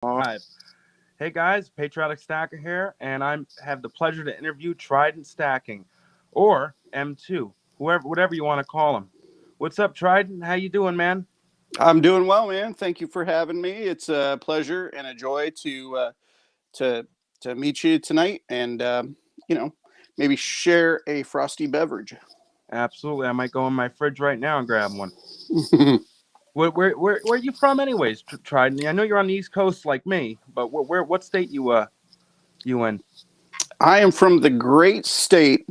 Live. Hey guys, Patrioticastacker here, and I have the pleasure to interview Trident Stacking, or M2, whatever you want to call him. What's up, Trident? How you doing, man? I'm doing well, man. Thank you for having me. It's a pleasure and a joy to to meet you tonight, and you know, maybe share a frosty beverage. Absolutely. I might go in my fridge right now and grab one. Where are you from, anyways, Trident? I know you're on the East Coast like me, but what state you in? I am from the great state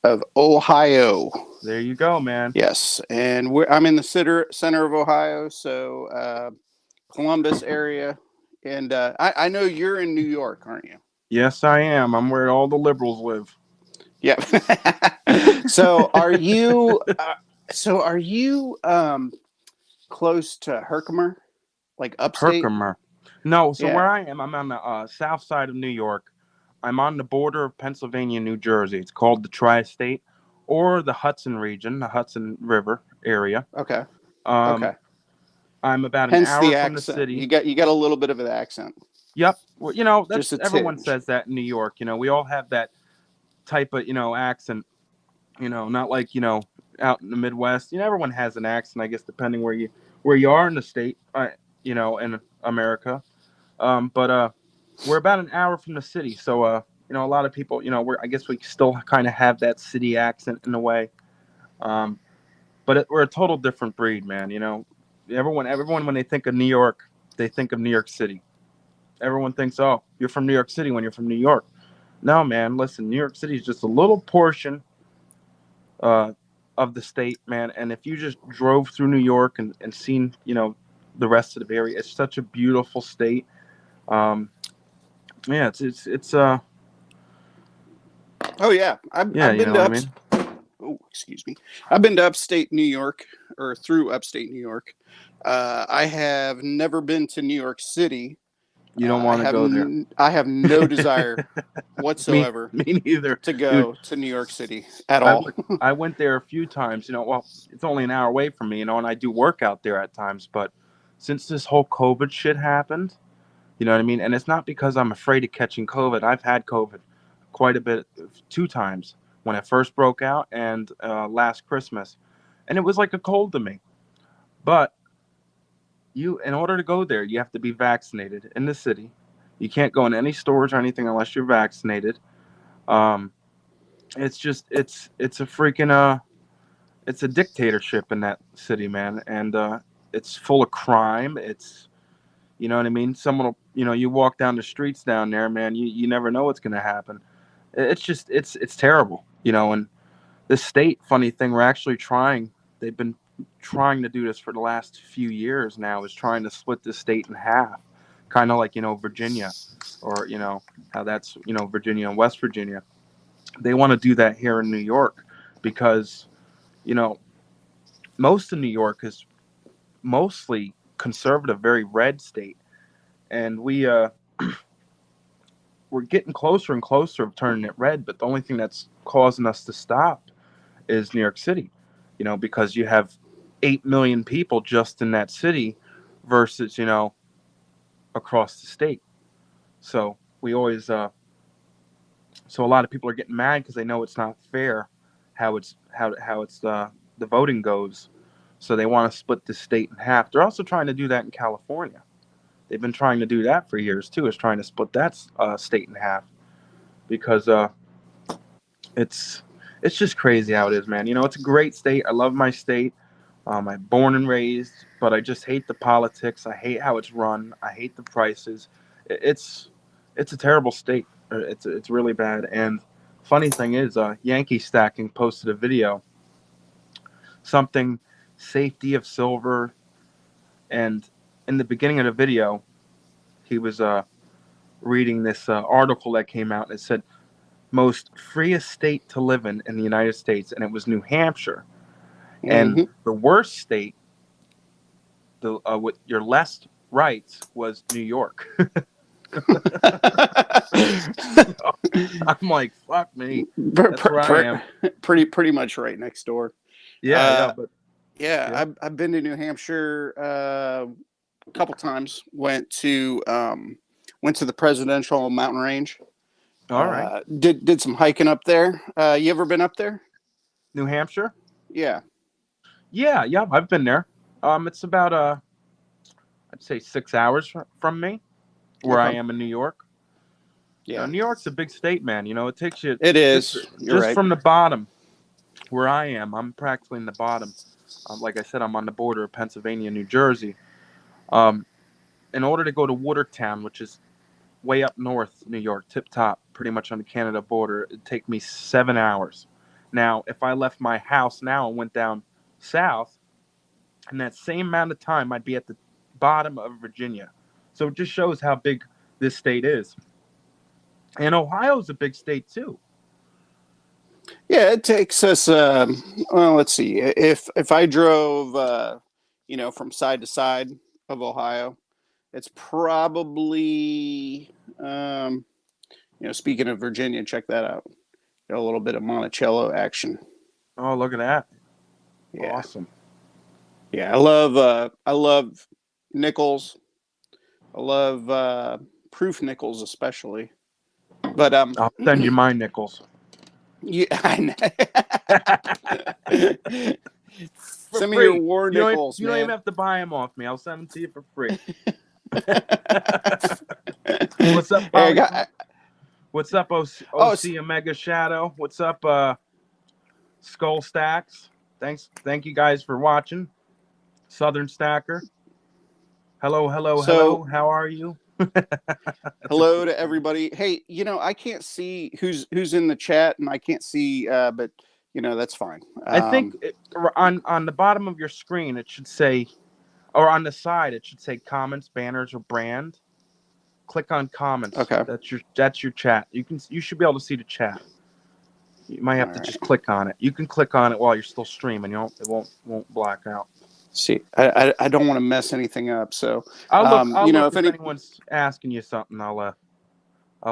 of Ohio. There you go, man. Yes, and I'm in the center of Ohio, so Columbus area, and I know you're in New York, aren't you? Yes, I am. I'm where all the liberals live. Yeah. so are you? Are you close to Herkimer, like upstate? Herkimer. No, so Yeah. where I am, I'm on the south side of New York. I'm on the border of Pennsylvania and New Jersey. It's called the Tri-State or the Hudson region, the Hudson River area. Okay. Um, Okay. I'm about an Hence hour the from the accent. city. You got a little bit of an accent, Yep. Well, just that's a everyone tinge. says that in New York. We all have that type of accent. Not like out in the Midwest. Everyone has an accent, I guess, depending where you are in the state. In America. But we're about an hour from the city, so a lot of people, I guess we still kind of have that city accent in a way. Um, but we're a total different breed, man. Everyone when they think of New York, they think of New York City. Everyone thinks, oh, you're from New York City when you're from New York. No, man, listen, New York City is just a little portion uh, of the state, man. And if you just drove through New York and seen, the rest of the area, it's such a beautiful state. Um, yeah, it's Oh yeah, yeah, I've you been know to what I up. mean. Oh, excuse me. I've been to upstate New York or through upstate New York. I have never been to New York City. You don't want to go there. I have no desire me whatsoever me neither, to dude. go to New York City at I all. went I went there a few times. Well, it's only an hour away from me, and I do work out there at times. But since this whole COVID shit happened, you know what I mean. And it's not because I'm afraid of catching COVID. I've had COVID quite a bit, two times when it first broke out and last Christmas, and it was like a cold to me. But in order to go there, you have to be vaccinated in the city. You can't go in any stores or anything unless you're vaccinated. Um, it's a freaking it's a dictatorship in that city, man, and it's full of crime. It's you know what I mean. Someone will, you walk down the streets down there, man. You never know what's gonna happen. It's just it's terrible, And this state, funny thing, we're actually trying. They've been trying to do this for the last few years now. Is trying to split the state in half, kind of like Virginia, or how that's Virginia and West Virginia. They want to do that here in New York because you know most of New York is mostly conservative, very red state, and we're getting closer and closer of turning it red. But the only thing that's causing us to stop is New York City, because you have 8 million people just in that city versus across the state. So we always so a lot of people are getting mad because they know it's not fair how it's the voting goes. So they want to split the state in half. They're also trying to do that in California. They've been trying to do that for years too. Is trying to split that state in half because it's it's just crazy how it is, man. It's a great state. I love my state. I'm born and raised, but I just hate the politics. I hate how it's run. I hate the prices. It's it's a terrible state. It's really bad. And funny thing is, Yankee Stacking posted a video, something safety of silver, and in the beginning of the video, he was reading this article that came out, and it said most freest state to live in the United States, and it was New Hampshire. And Hmm. the worst state, with your less rights, was New York. I'm like, fuck me. That's where I am. pretty much right next door. Yeah, Uh, yeah, but yeah, yeah. I've been to New Hampshire a couple times. Went to the Presidential Mountain Range. All right. Did some hiking up there. You ever been up there? New Hampshire? Yeah. Yeah, I've been there. It's about I'd say 6 hours from me, where I Okay. am in New York. Yeah. New York's a big state, man. It takes you It is. You're just right. from the bottom where I am. I'm practically in the bottom. Like I said, I'm on the border of Pennsylvania and New Jersey. In order to go to Watertown, which is way up north, New York, tip top, pretty much on the Canada border, it'd take me 7 hours. Now, if I left my house now and went down south, in that same amount of time, I'd be at the bottom of Virginia. So it just shows how big this state is. And Ohio's a big state too. Yeah, it takes us. Well, let's see. If I drove, from side to side of Ohio, it's probably, speaking of Virginia, check that out. Got a little bit of Monticello action. Oh, look at that! Yeah, Awesome. yeah. I love nickels. I love proof nickels especially. But I'll send you my nickels. yeah, I know. For Some free. of your war nickels, you don't even have to buy them off me. I'll send them to you for free. What's up, Hey, What's up, OC Omega Shadow? What's up, Skull Stacks? Thank you guys for watching. Southern Stacker. Hello. How are you? Hello to everybody. Hey, I can't see who's in the chat, and I can't see, but that's fine. I think on the bottom of your screen it should say, or on the side it should say comments, banners, or brand. Click on comments. Okay. That's your chat. You should be able to see the chat. You might have to just click on it. You can click on it while you're still streaming. It won't black out. See, I don't want to mess anything up, so I'll look if anyone's asking you something. I'll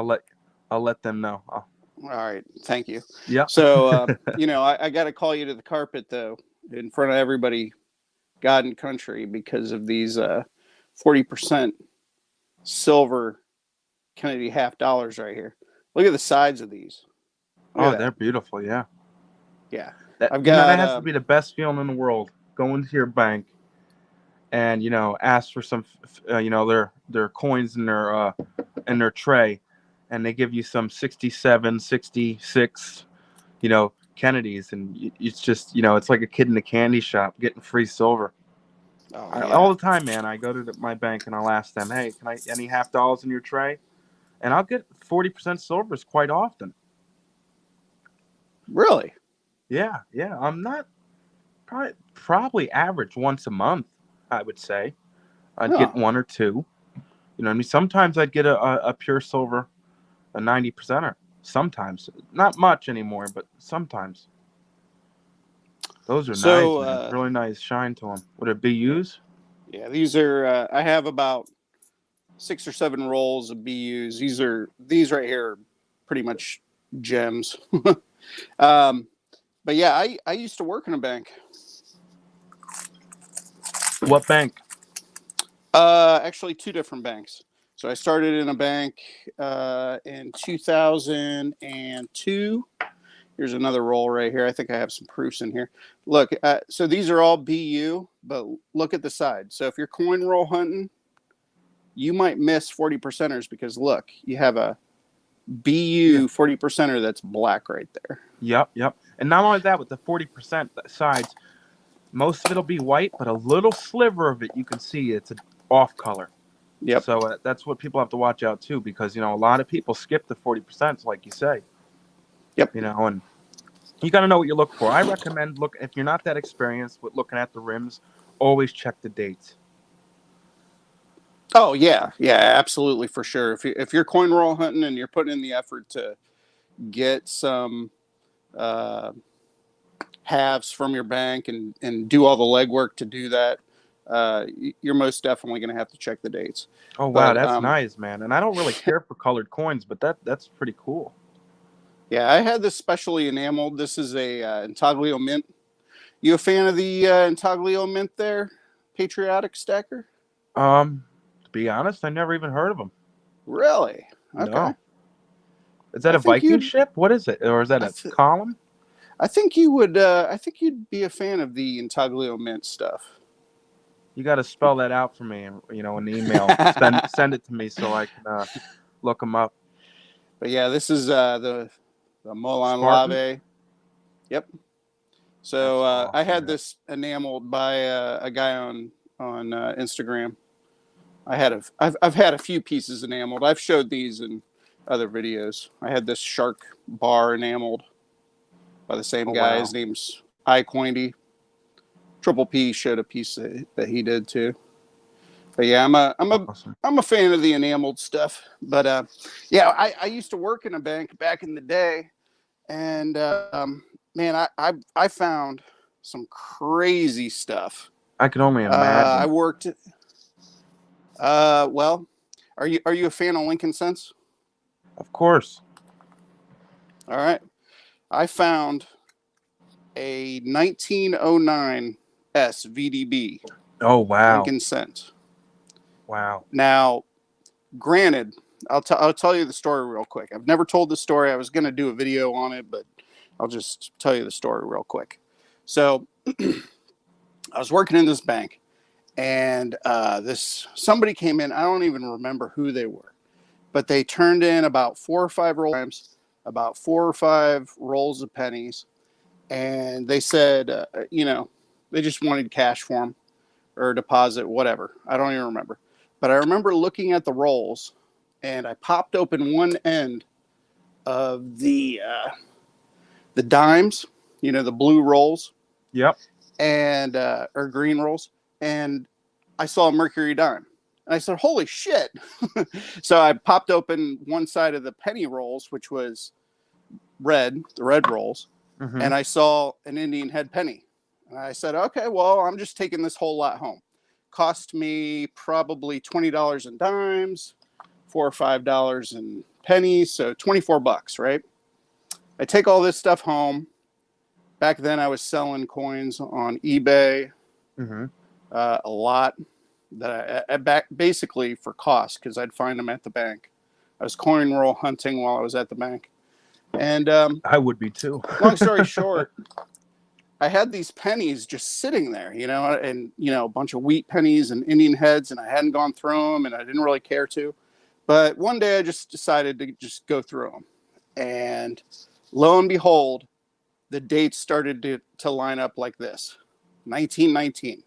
let them know. All right, thank you. Yeah. So I got to call you to the carpet though, in front of everybody, God and country, because of these 40% silver Kennedy $50 right here. Look at the sides of these. They're beautiful. Yeah. Yeah. That has to be the best feeling in the world. Go into your bank and ask for some their coins in their tray, and they give you some 67, 66 Kennedys, and it's just it's like a kid in a candy shop getting free silver. All the time, man. I go to my bank and I'll ask them, hey, can I any $50 in your tray? And I'll get 40% silvers quite often. Really? Yeah. I'm not probably average once a month, I would say. I'd get one or two. Sometimes I'd get a pure silver, a 90%er. Sometimes. Not much anymore, but sometimes. Those are nice, man. Really nice shine to them. Would it be BUs? Yeah, these are, I have about 6 or 7 rolls of BUs. These right here are pretty much gems. But yeah, I used to work in a bank. What bank? Actually 2 different banks. So I started in a bank in 2002. Here's another roll right here. I think I have some proofs in here. Look, so these are all BU, but look at the side. So if you're coin roll hunting, you might miss 40%ers because look, you have a BU 40%er that's black right there. Yep. And not only that, with the 40% sides, most of it'll be white, but a little sliver of it you can see it's an off color. Yep. So that's what people have to watch out too, because a lot of people skip the 40%, like you say. Yep. And you got to know what you look for. I recommend if you're not that experienced with looking at the rims, always check the dates. Oh yeah, absolutely, for sure. If you're coin roll hunting and you're putting in the effort to get some halves from your bank and do all the legwork to do that, you're most definitely going to have to check the dates. Oh wow, that's nice, man. And I don't really care for colored coins, but that's pretty cool. Yeah, I had this specially enameled. This is a Intaglio mint. You a fan of the Intaglio mint there, Patriotic Stacker? To be honest, I never even heard of them. Really? Okay. No. Is that I a think Viking you'd. ship? What is it? Or is that I, a th- column? I think you would. I think you'd be a fan of the Intaglio Mint stuff. You got to spell that out for me, in the email. Send it to me so I can look them up. But yeah, this is the Molan Spartan. Lave. Yep. So That's I awesome, had man. this enameled by a guy on Instagram. I've had a few pieces enameled. I've showed these in other videos. I had this shark bar enameled by the same Oh guy. His wow. name's iCoindy. Triple P showed a piece that he did too. But yeah, Awesome. I'm a fan of the enameled stuff. But yeah, I used to work in a bank back in the day, and man, I found some crazy stuff. I can only I imagine. worked. Well, are you a fan of Lincoln Cents? Of course. All right, I found a 1909 SVDB Oh wow. Lincoln Cent. Wow. Now, granted, I'll tell you the story real quick. I've never told the story. I was going to do a video on it, but I'll just tell you the story real quick. So, I was working in this bank, and this somebody came in. I don't even remember who they were, but they turned in about 4 or 5 rolls, about 4 or 5 rolls of pennies, and they said, they just wanted cash for them or a deposit, whatever. I don't even remember, but I remember looking at the rolls, and I popped open one end of the dimes, the blue rolls, Yep. and or green rolls, and I saw a Mercury dime. And I said, holy shit. So I popped open one side of the penny rolls, which was the red rolls, Mm-hmm. and I saw an Indian head penny. And I said, okay, well, I'm just taking this whole lot home. Cost me probably $20 in dimes, $4 or $5 in pennies, so $24, right? I take all this stuff home. Back then, I was selling coins on eBay Mm-hmm. a lot that I back basically for cost because I'd find them at the bank. I was coin roll hunting while I was at the bank, and I would be too. long story short, I had these pennies just sitting there, and a bunch of wheat pennies and Indian heads, and I hadn't gone through them, and I didn't really care to. But one day, I just decided to just go through them, and lo and behold, the dates started to line up like this: 1919,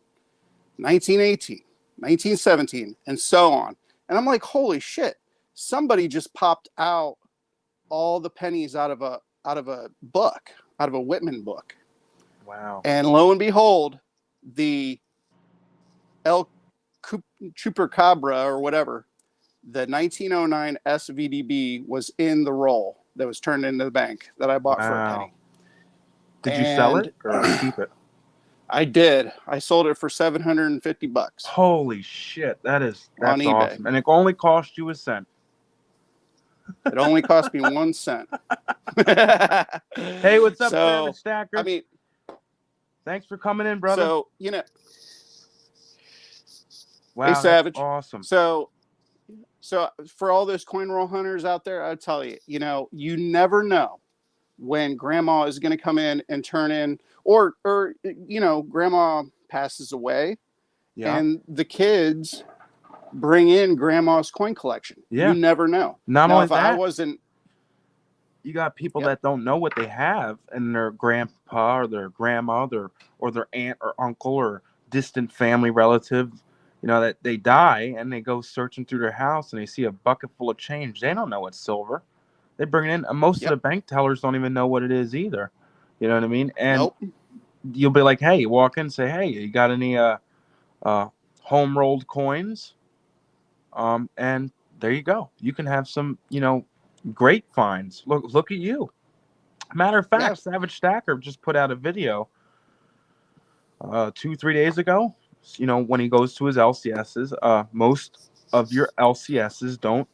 1918, 1917, and so on. And I'm like, holy shit! Somebody just popped out all the pennies out of a book, out of a Whitman book. Wow. And lo and behold, the El Chupacabra or whatever, the 1909 SVDB was in the roll that was turned into the bank that I bought for a Wow. penny. Did you sell And it or keep it? I did. I sold it for $750 Holy shit. on That's eBay. awesome. And it only cost you a cent. It only cost me 1 cent. Hey, what's up, Savage So, I Stacker? mean, Thanks for coming in, brother. so, hey, Wow, that's Savage. awesome. So for all those coin roll hunters out there, I tell you, you never know when grandma is going to come in and turn in, or grandma passes away, Yeah. and the kids bring in grandma's coin collection. Yeah. You never know. Not Now, only if I that, wasn't, you got people yep, that don't know what they have, and their grandpa or their grandma or their aunt or uncle or distant family relative, that they die and they go searching through their house and they see a bucket full of change. They don't know it's silver. They bring it in. And most of the yep, bank tellers don't even know what it is either. You know what I mean? And nope, you'll be like, hey, you walk in and say, hey, you got any home rolled coins? And there you go. You can have some, great finds. Look at you. Matter of yeah, fact, Savage Stacker just put out a video 2-3 days ago. When he goes to his LCSs, most of your LCSs don't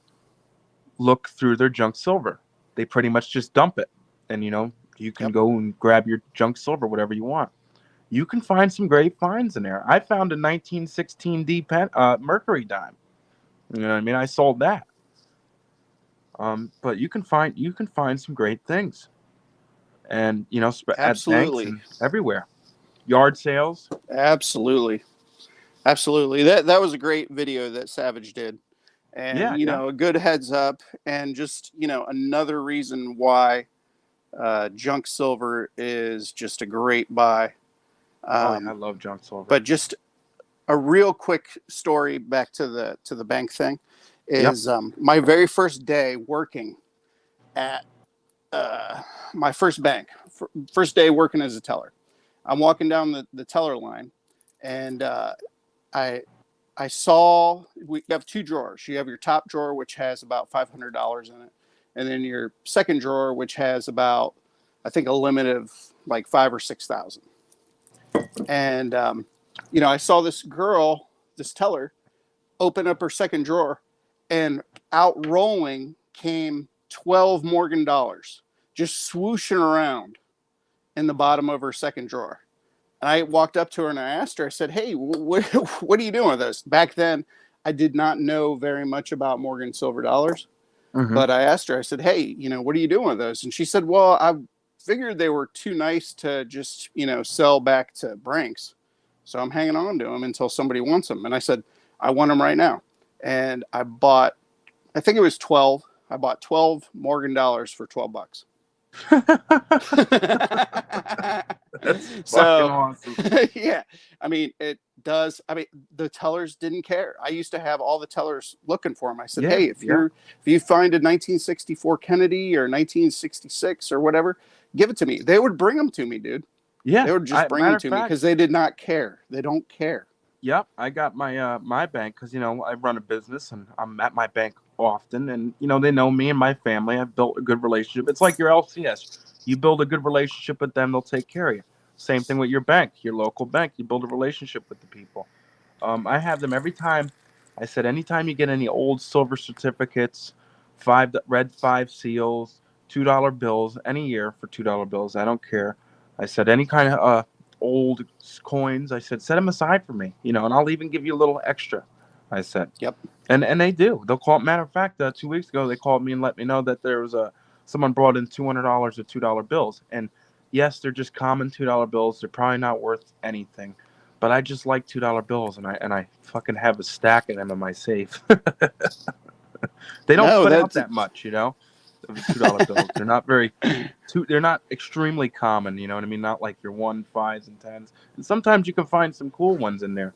look through their junk silver. They pretty much just dump it, and you can yep, go and grab your junk silver, whatever you want. you can find some great finds in there. I found a 1916 Mercury dime. You know what I mean? I sold that. But you can find some great things, and at banks Absolutely. and everywhere, yard sales. Absolutely. Absolutely. That was a great video that Savage did. And, Yeah, yeah. a good heads up, and just, another reason why junk silver is just a great buy. Oh yeah, I love junk silver. But just a real quick story back to the bank thing Yep. is my very first day working at my first bank, first day working as a teller. I'm walking down the teller line, and I I saw you have two drawers. You have your top drawer, which has about $500 in it, and then your second drawer, which has about, I think, a limit of like 5 or 6,000. And I saw this girl, this teller, open up her second drawer, and out rolling came 12 Morgan dollars, just swooshing around in the bottom of her second drawer. And I walked up to her and I asked her, I said, "Hey, what are you doing with this?" Back then, I did not know very much about Morgan silver dollars, Mm-hmm. but I asked her, I said, "Hey, what are you doing with those?" And she said, "Well, I figured they were too nice to just, sell back to Branks. So I'm hanging on to them until somebody wants them." And I said, "I want them right now." And I bought, I think it was 12. I bought 12 Morgan dollars for $12. That's fucking So, awesome. yeah, I mean, it does. I mean, the tellers didn't care. I used to have all the tellers looking for them. I said, Yeah, "Hey, if yeah, you find a 1964 Kennedy or 1966 or whatever, give it to me." They would bring them to me, dude. yeah. They would just I bring them matter of to me fact, because they did not care. They don't care. yep. I got my bank because I run a business and I'm at my bank often, and they know me and my family. I've built a good relationship. It's like your LCS. You build a good relationship with them, they'll take care of you. Same thing with your bank, your local bank. You build a relationship with the people. I have them every time. I said, anytime you get any old silver certificates, red five seals, $2 bills, any year for $2 bills, I don't care. I said, any kind of old coins, I said, set them aside for me, and I'll even give you a little extra. I said, Yep. and they do. They'll call. Matter of fact, 2 weeks ago, they called me and let me know that there was someone brought in $200 of $2 bills, and yes, they're just common $2 bills. They're probably not worth anything, but I just like $2 bills, and I fucking have a stack of them in my safe. They don't No, put out that's that much, of the $2 bills. They're not they're not extremely common. You know what I mean? Not like your 1, 5s, and 10s. And sometimes you can find some cool ones in there.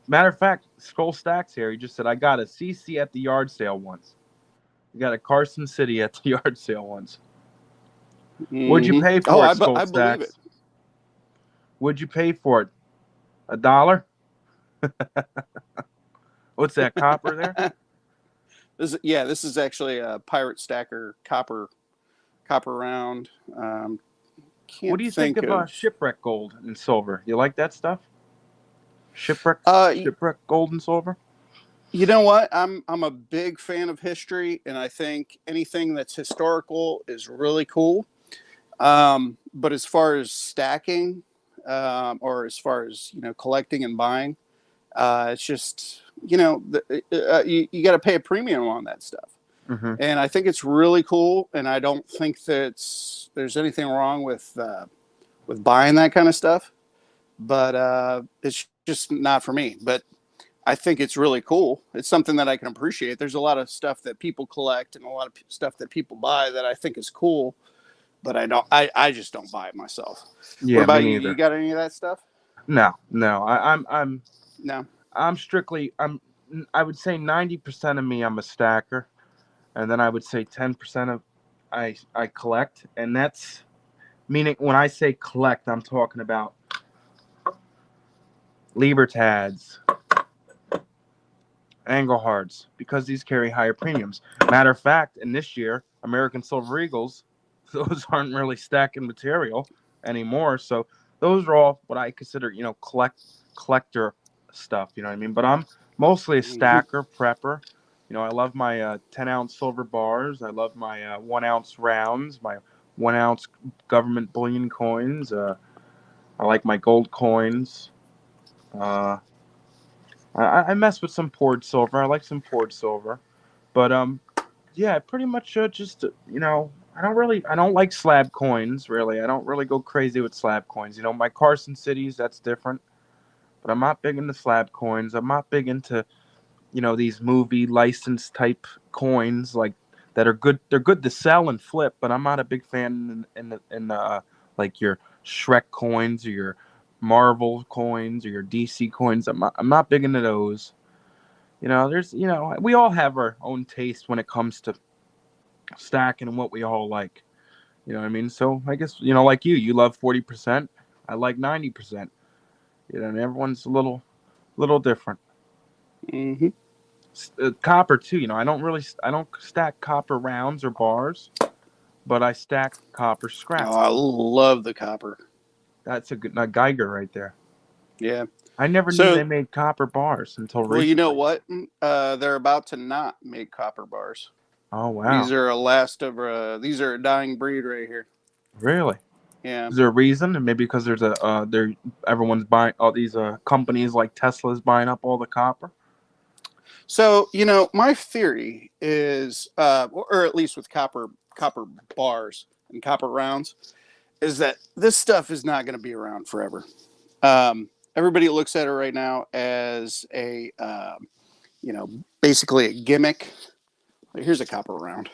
Matter of fact, Skull Stacks here. He just said I got a CC at the yard sale once. You got a Carson City at the yard sale once. What'd you pay Oh, for it, Skull I believe it. Stacks? What'd you pay for it? $1? What's that, copper there? This is actually a Pirate Stacker copper round. What Can't do you think think of of. shipwreck gold and silver? You like that stuff? Shipwreck, Uh, shipwreck gold and silver. you know what? I'm a big fan of history, and I think anything that's historical is really cool. But as far as stacking, or as far as collecting and buying, it's just you got to pay a premium on that stuff. Mm-hmm. And I think it's really cool. And I don't think that there's anything wrong with buying that kind of stuff. But it's just not for me. But I think it's really cool. It's something that I can appreciate. There's a lot of stuff that people collect and a lot of stuff that people buy that I think is cool. But I don't. I just don't buy it myself. What Yeah, me about you? You neither. got any of that stuff? No, no. No. I'm strictly. I would say 90% of me. I'm a stacker, and then I would say 10% of I collect, and that's meaning when I say collect, I'm talking about Libertads, Anglehards, because these carry higher premiums. Matter of fact, in this year, American Silver Eagles, those aren't really stacking material anymore. So those are all what I consider, collector stuff. You know what I mean? But I'm mostly a Mm-hmm. stacker, prepper. I love my 10-ounce silver bars. I love my 1-ounce rounds, my 1-ounce government bullion coins. I like my gold coins. Uh, I mess with some poured silver. I like some poured silver, but yeah, I pretty much just I don't like slab coins really. I don't really go crazy with slab coins. You know, my Carson cities, that's different, but I'm not big into slab coins. I'm not big into these movie license type coins like that are good. They're good to sell and flip, but I'm not a big fan in like your Shrek coins or your Marvel coins or your DC coins. I'm not big into those. We all have our own taste when it comes to stacking and what we all like. You know what I mean? So I guess like you love 40%. I like 90%. And everyone's a little different. Mm-hmm. Copper too. I don't stack copper rounds or bars, but I stack copper Oh, scrap. I love the copper. That's a Geiger right there. Yeah. I never knew they So, made copper bars until well, you know recently. what? They're about to not make copper bars. Oh These wow, are a last of. These are a dying breed right here. really? Yeah. Is there a reason? And maybe because there's everyone's buying all these companies like Tesla's buying up all the copper. So, my theory is, or at least with copper bars and copper rounds, is that this stuff is not going to be around forever. Everybody looks at it right now as basically a gimmick. Here's a copper round,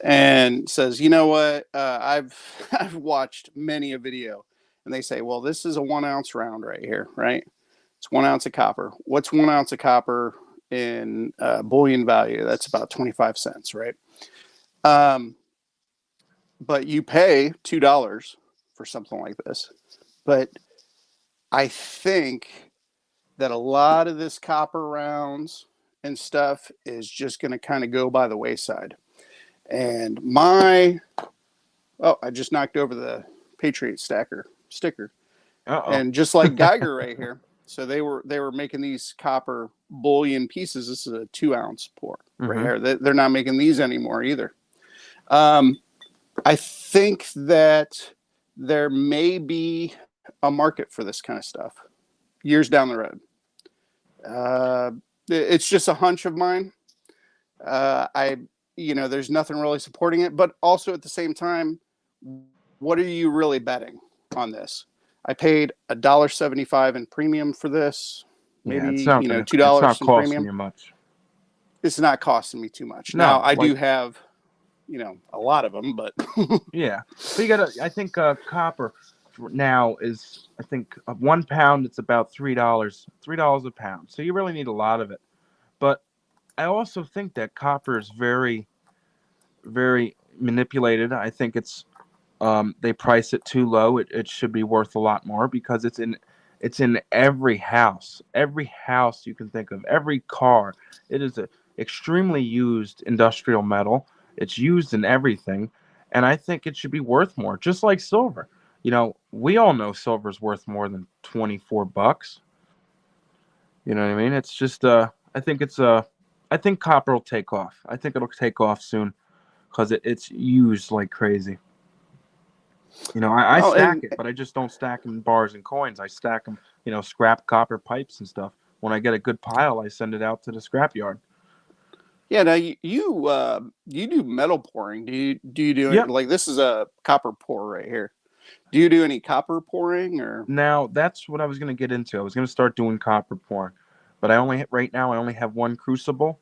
and says, you know what? I've I've watched many a video, and they say, well, this is a 1 ounce round right here, right? It's 1 ounce of copper. What's 1 ounce of copper in bullion value? That's about 25 cents, right? Um, but you pay $2 for something like this. But I think that a lot of this copper rounds and stuff is just going to kind of go by the wayside. And I just knocked over the Patrioticastacker sticker. Uh oh. And just like Geiger right here. So they were making these copper bullion pieces. This is a 2 ounce pour right here. They're not making these anymore either. I think that there may be a market for this kind of stuff years down the road. It's just a hunch of mine. There's nothing really supporting it, but also at the same time, what are you really betting on this? I paid $1.75 in premium for this. Yeah, Maybe $2 it's not in costing premium. you much. It's not costing me too much. Now No, I do have, a lot of them, but yeah, but you gotta. I think copper now is. I think 1 pound. It's about $3. $3 a pound. So you really need a lot of it. But I also think that copper is very, very manipulated. I think they price it too low. It should be worth a lot more because it's in every house you can think of, every car. It is a extremely used industrial metal. It's used in everything, and I think it should be worth more, just like silver. We all know silver's worth more than $24. You know what I mean? It's just I think copper will take off. I think it'll take off soon because it's used like crazy. I well, stack and it, but I just don't stack them in bars and coins. I stack them, scrap copper pipes and stuff. When I get a good pile, I send it out to the scrap yard. yeah. Now you do metal pouring. Do you do it Yep. like this is a copper pour right here? Do you do any copper pouring or Now that's what I was gonna get into. I was gonna start doing copper pouring, but right now I only have one crucible,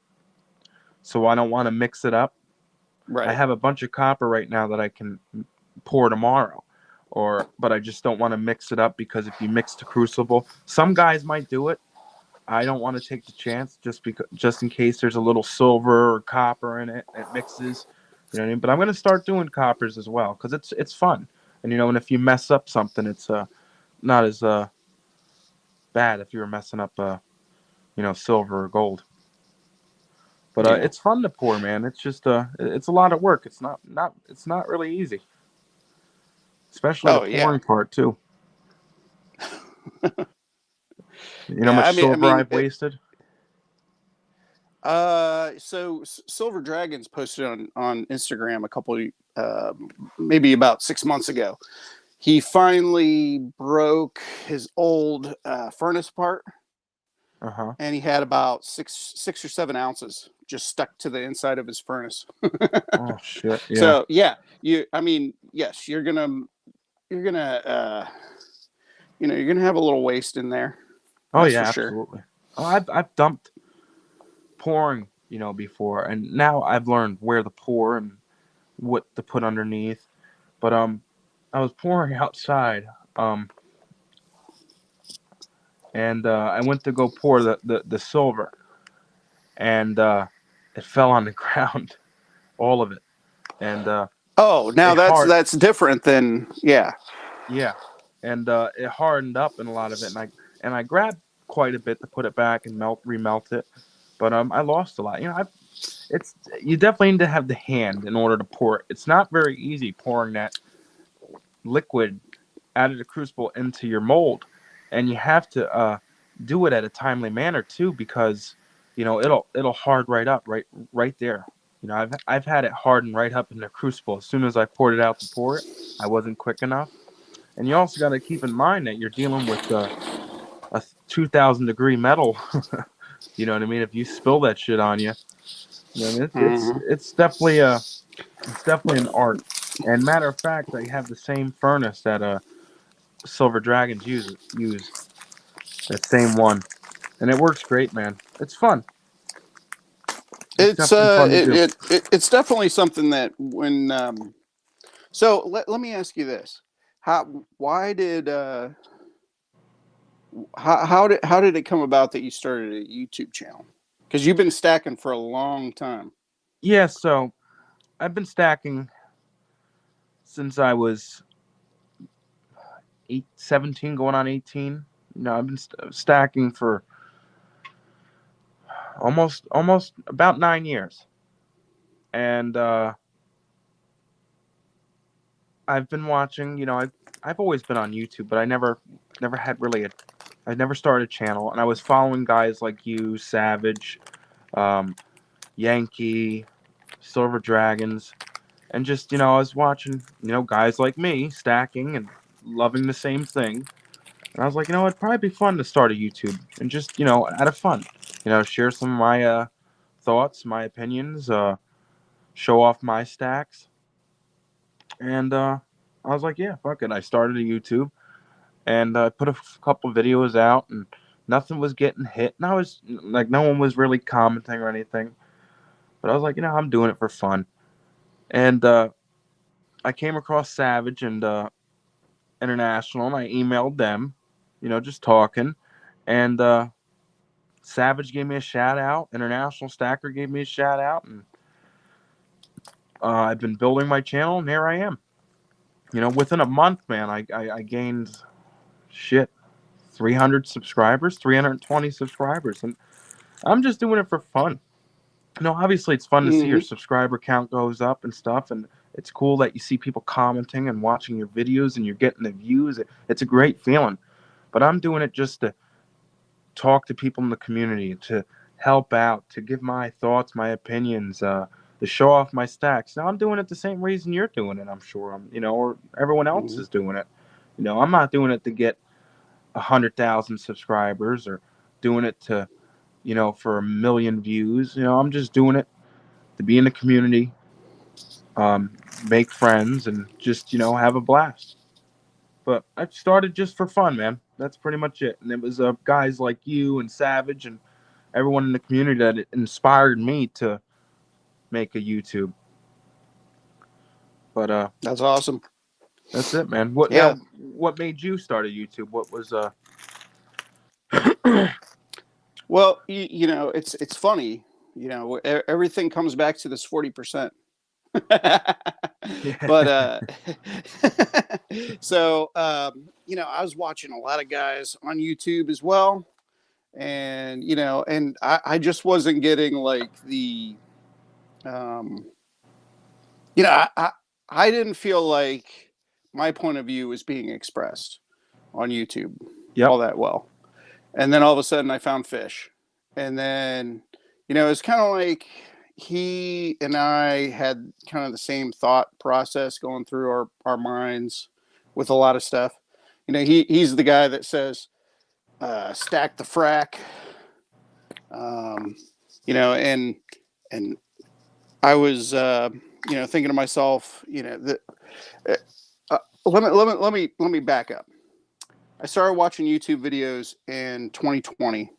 so I don't want to mix it up. I right? have a bunch of copper right now that I can pour tomorrow, but I just don't want to mix it up because if you mix the crucible, some guys might do it. I don't want to take the chance just in case there's a little silver or copper in it. It mixes, you know what I mean. But I'm gonna start doing coppers as well because it's fun, and if you mess up something, it's not as bad if you were messing up silver or gold. But Yeah. it's fun to pour, man. It's just it's a lot of work. It's not really easy, especially the Oh yeah. pouring part too. You know how Yeah. I much mean, I silver mean, I've wasted? so Silver Dragons posted on Instagram a couple, maybe about 6 months ago. he finally broke his old furnace apart, and he had about six or 7 ounces just stuck to the inside of his furnace. Oh shit! Yeah. So yeah, I mean, yes, you're gonna you're gonna have a little waste in there. Oh That's yeah, for sure. absolutely. Oh, I've dumped pouring, before, and now I've learned where to pour and what to put underneath. But I was pouring outside, and I went to go pour the silver, and it fell on the ground, all of it, and Oh, now it hard, that's different than yeah. yeah, and it hardened up in a lot of it, and I grabbed quite a bit to put it back and remelt it, but I lost a lot. It's you definitely need to have the hand in order to pour it. It's not very easy pouring that liquid out of the crucible into your mold, and you have to do it at a timely manner too, because it'll hard right up right there. I've had it harden right up in the crucible as soon as I poured it out to pour it. I wasn't quick enough, and you also got to keep in mind that you're dealing with a 2,000 degree metal. You know what I mean? If you spill that shit on you, it's definitely an art. And matter of fact, I have the same furnace that Silver Dragons use that same one, and it works great, man. It's fun. It's definitely fun to do. It's definitely something that when so let me ask you this. Why did how did it come about that you started a YouTube channel? Because you've been stacking for a long time. Yeah, so I've been stacking since I was 17, going on 18. I've been stacking for almost about 9 years, and I've been watching. I've always been on YouTube, but I never had really I never started a channel, and I was following guys like you, Savage, um, Yankee, Silver Dragons, and just I was watching guys like me stacking and loving the same thing, and I was like, it'd probably be fun to start a YouTube and just out of fun, share some of my thoughts, my opinions, show off my stacks, and I was like, yeah, fuck it. I started a YouTube, and I put a couple videos out, and nothing was getting hit, and I was like, no one was really commenting or anything, but I was like, I'm doing it for fun, and I came across Savage and International, and I emailed them, just talking, and Savage gave me a shout out, International Stacker gave me a shout out, and I've been building my channel, and here I am. Within a month, man, I gained shit 300 subscribers, 320 subscribers, and I'm just doing it for fun. Obviously it's fun to see your subscriber count goes up and stuff, and it's cool that you see people commenting and watching your videos and you're getting the views. It's a great feeling. But I'm doing it just to talk to people in the community, to help out, to give my thoughts, my opinions, to show off my stacks. Now I'm doing it the same reason you're doing it, I'm sure. Or everyone else is doing it. I'm not doing it to get 100,000 subscribers or doing it to for 1 million views. I'm just doing it to be in the community, make friends, and just have a blast. But I started just for fun, man. That's pretty much it. And it was guys like you and Savage and everyone in the community that inspired me to make a YouTube. But That's awesome. that's it, man. What Yeah. now? What made you start a YouTube? What was Well, it's funny. Everything comes back to this 40%. But so I was watching a lot of guys on YouTube as well, and I just wasn't getting like the you know I didn't feel like my point of view was being expressed on YouTube Yep. all that well. And then all of a sudden I found Fish, and then it's kind of like he and I had kind of the same thought process going through our minds with a lot of stuff. You know, he's the guy that says, stack the frack. You know, and I was, you know, thinking to myself, you know, that let me back up. I started watching YouTube videos in 2020,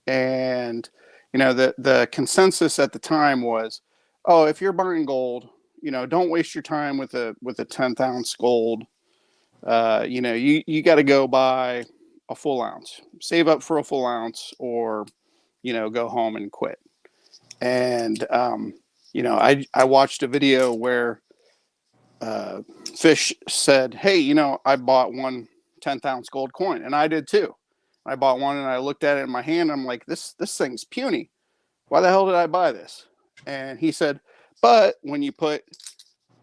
and you know, the consensus at the time was, oh, if you're buying gold, you know, don't waste your time with a 10th ounce gold. You know, you got to go buy a full ounce, save up for a full ounce, or you know, go home and quit. And you know, I watched a video where Fish said, hey, you know, I bought one 10th ounce gold coin, and I did too. I bought one and I looked at it in my hand. I'm like, this thing's puny. Why the hell did I buy this? And he said, but when you put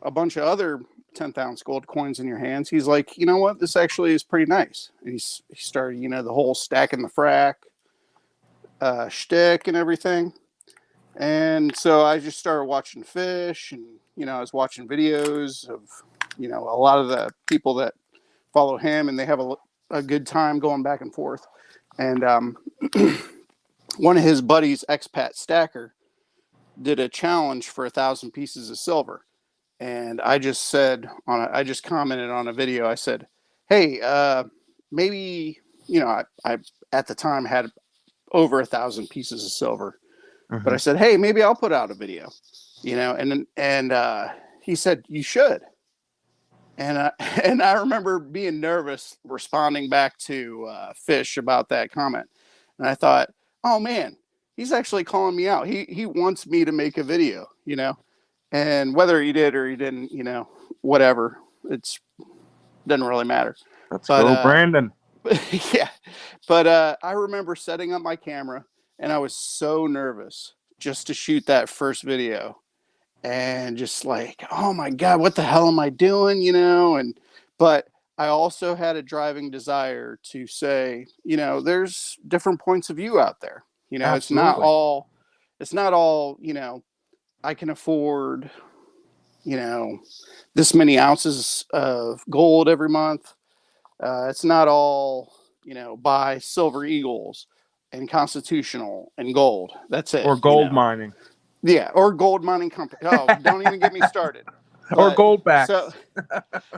a bunch of other 10th ounce gold coins in your hands, he's like, you know what? This actually is pretty nice. And he started, you know, the whole stacking the frack shtick and everything. And so I just started watching Fish, and, you know, I was watching videos of, you know, a lot of the people that follow him, and they have a good time going back and forth. And one of his buddies, expat stacker, did a challenge for 1,000 pieces of silver. And I just said I just commented on a video. I said, hey, maybe, you know, I at the time had over 1,000 pieces of silver. Mm-hmm. But I said, hey, maybe I'll put out a video, you know, and he said, you should. And I remember being nervous responding back to Fish about that comment. And I thought, oh man, he's actually calling me out. He wants me to make a video, you know, and whether he did or he didn't, you know, whatever, doesn't really matter. Let's go, Brandon. Yeah. But I remember setting up my camera, and I was so nervous just to shoot that first video, and just like, oh my God, what the hell am I doing? You know, but I also had a driving desire to say, you know, there's different points of view out there. You know, Absolutely. it's not all, you know, I can afford, you know, this many ounces of gold every month. It's not all, you know, buy Silver Eagles and Constitutional and gold. That's it. Or gold, you know? mining. Yeah, or gold mining company. Oh, don't even get me started. Or gold backs.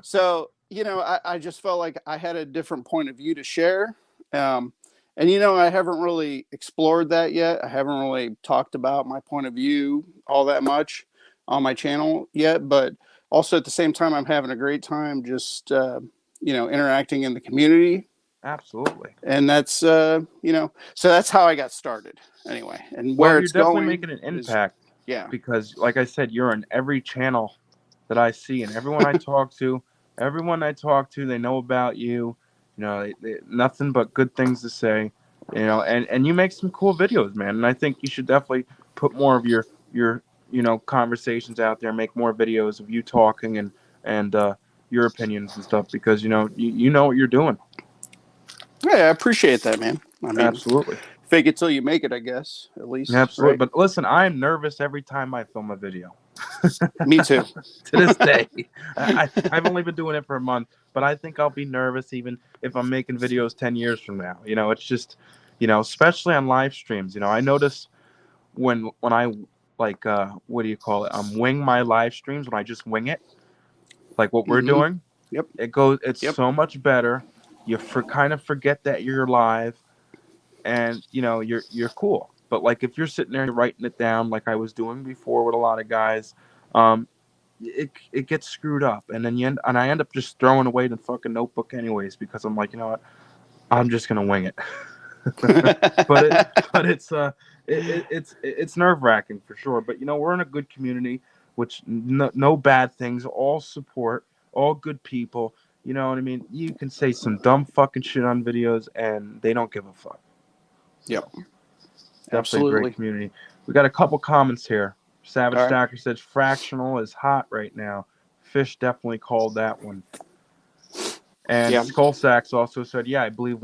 So you know, I just felt like I had a different point of view to share. And you know, I haven't really explored that yet. I haven't really talked about my point of view all that much on my channel yet. But also at the same time, I'm having a great time just you know, interacting in the community. Absolutely. And that's you know, so that's how I got started anyway. And where it's going, you're definitely making an impact. Yeah. Because like I said, you're on every channel that I see, and everyone I talk to, they know about you. You know, they nothing but good things to say. You know, and you make some cool videos, man. And I think you should definitely put more of your you know, conversations out there, make more videos of you talking and your opinions and stuff, because you know what you're doing. Yeah, I appreciate that, man. I mean, absolutely. Fake it till you make it, I guess, at least. Absolutely. Right? But listen, I'm nervous every time I film a video. Me too. To this day. I've only been doing it for a month, but I think I'll be nervous even if I'm making videos 10 years from now. You know, it's just, you know, especially on live streams. You know, I notice when I, like, what do you call it? Wing my live streams, when I just wing it, like what we're doing. Yep. It's so much better. You kind of forget that you're live, and you know you're cool. But like if you're sitting there writing it down like I was doing before with a lot of guys, it gets screwed up, and then I end up just throwing away the fucking notebook anyways, because I'm like, you know what, I'm just gonna wing it. but it's nerve-wracking for sure. But you know, we're in a good community, which no bad things, all support, all good people. You know what I mean? You can say some dumb fucking shit on videos and they don't give a fuck. Yep. Definitely Absolutely. a great community. We got a couple comments here. Savage All right. Stacker said fractional is hot right now. Fish definitely called that one. And Skull Sacks also said, yeah, I believe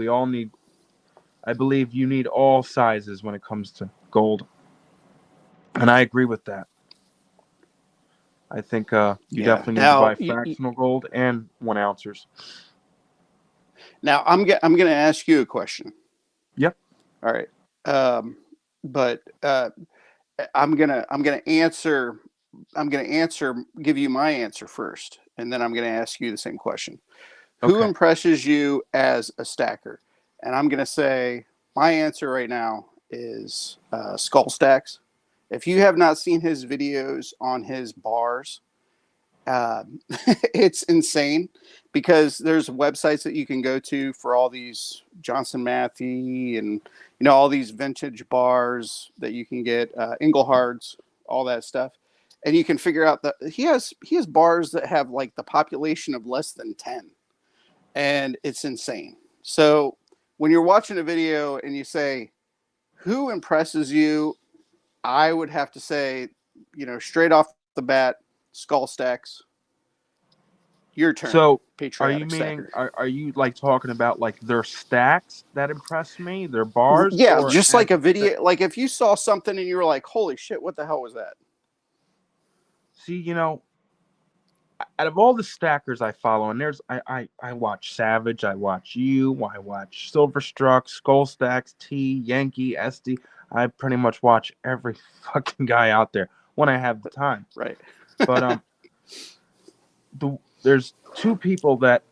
you need all sizes when it comes to gold. And I agree with that. I think you Yeah. definitely need to Now, buy fractional gold and 1 ounces. now I'm gonna ask you a question. Yep. All right. But I'm gonna answer. Give you my answer first, and then I'm gonna ask you the same question. Who Okay. impresses you as a stacker? And I'm gonna say my answer right now is Skull Stacks. If you have not seen his videos on his bars, uh, it's insane because there's websites that you can go to for all these Johnson Matthey and all these vintage bars that you can get, Engelhard's, all that stuff, and you can figure out that he has bars that have like the population of less than 10, and it's insane. So when you're watching a video and you say who impresses you, I would have to say, straight off the bat, Skull Stacks. Your turn, So, are you Patriotic meaning Stacker. are you like talking about like their stacks that impress me, their bars, Yeah, or just as like a video. Like if you saw something and you were like, "Holy shit, what the hell was that?" see, out of all the stackers I follow, and I watch Savage, I watch you, I watch Silverstruck, Skull Stacks, T, Yankee, SD. I pretty much watch every fucking guy out there when I have the time. Right. But there's two people that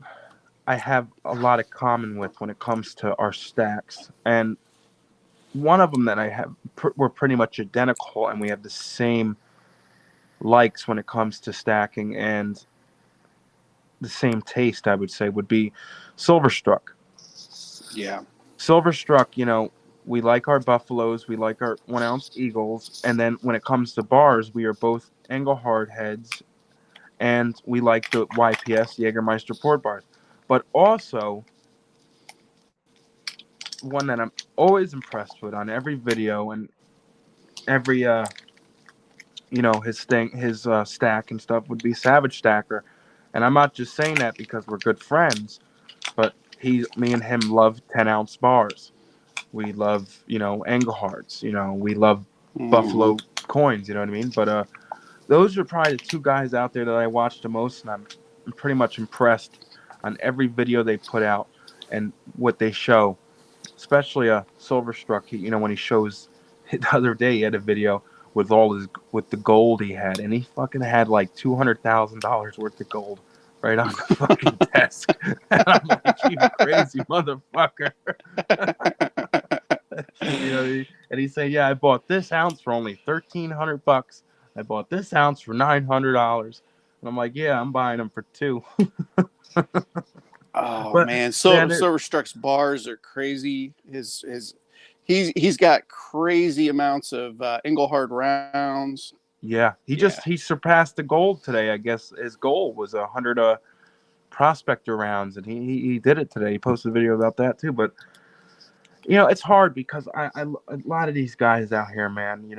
I have a lot of common with when it comes to our stacks, and one of them that I have we're pretty much identical, and we have the same likes when it comes to stacking and the same taste. I would say would be Silverstruck. Yeah. Silverstruck, we like our buffaloes, we like our 1 ounce eagles, and then when it comes to bars, we are both Engelhard heads, and we like the YPS Jägermeister port bars. But also, one that I'm always impressed with on every video and every his stack and stuff would be Savage Stacker, and I'm not just saying that because we're good friends, but me and him love 10 ounce bars. We love Engelhards. We love Mm-hmm. Buffalo coins. You know what I mean? But those are probably the two guys out there that I watch the most, and I'm pretty much impressed on every video they put out and what they show. Especially Silverstruck. When he shows the other day, he had a video with the gold he had, and he fucking had like $200,000 worth of gold right on the fucking desk. And I'm like, you crazy motherfucker. And he said, yeah, I bought this ounce for only $1,300. I bought this ounce for $900. And I'm like, yeah, I'm buying them for two. Oh But man, man, Silverstruck's bars are crazy. He's got crazy amounts of Engelhard rounds. yeah, Yeah. he surpassed the gold today. I guess his goal was 100 prospector rounds, and he did it today. He posted a video about that too. But it's hard because a lot of these guys out here, man.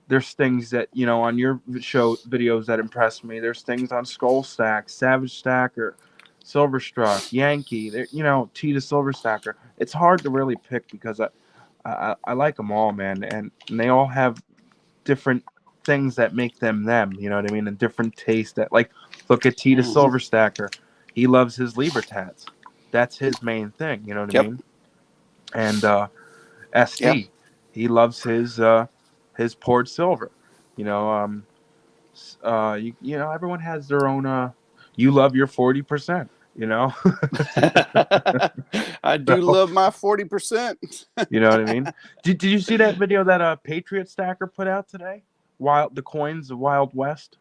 There's things that on your show videos that impress me. There's things on Skull Stack, Savage Stacker, Silverstruck, Yankee. T to Silver Stacker. It's hard to really pick because I like them all, man, and they all have different things that make them. You know what I mean? And different taste that look at T to Mm-hmm. Silver Stacker. He loves his Libertats. That's his main thing. You know what I Yep. mean? And Yep. SD, he loves his poured silver. You know, everyone has their own. You love your 40%. I do So, love my 40%. you know what I mean? Did you see that video that Patriot Stacker put out today? The coins of Wild West.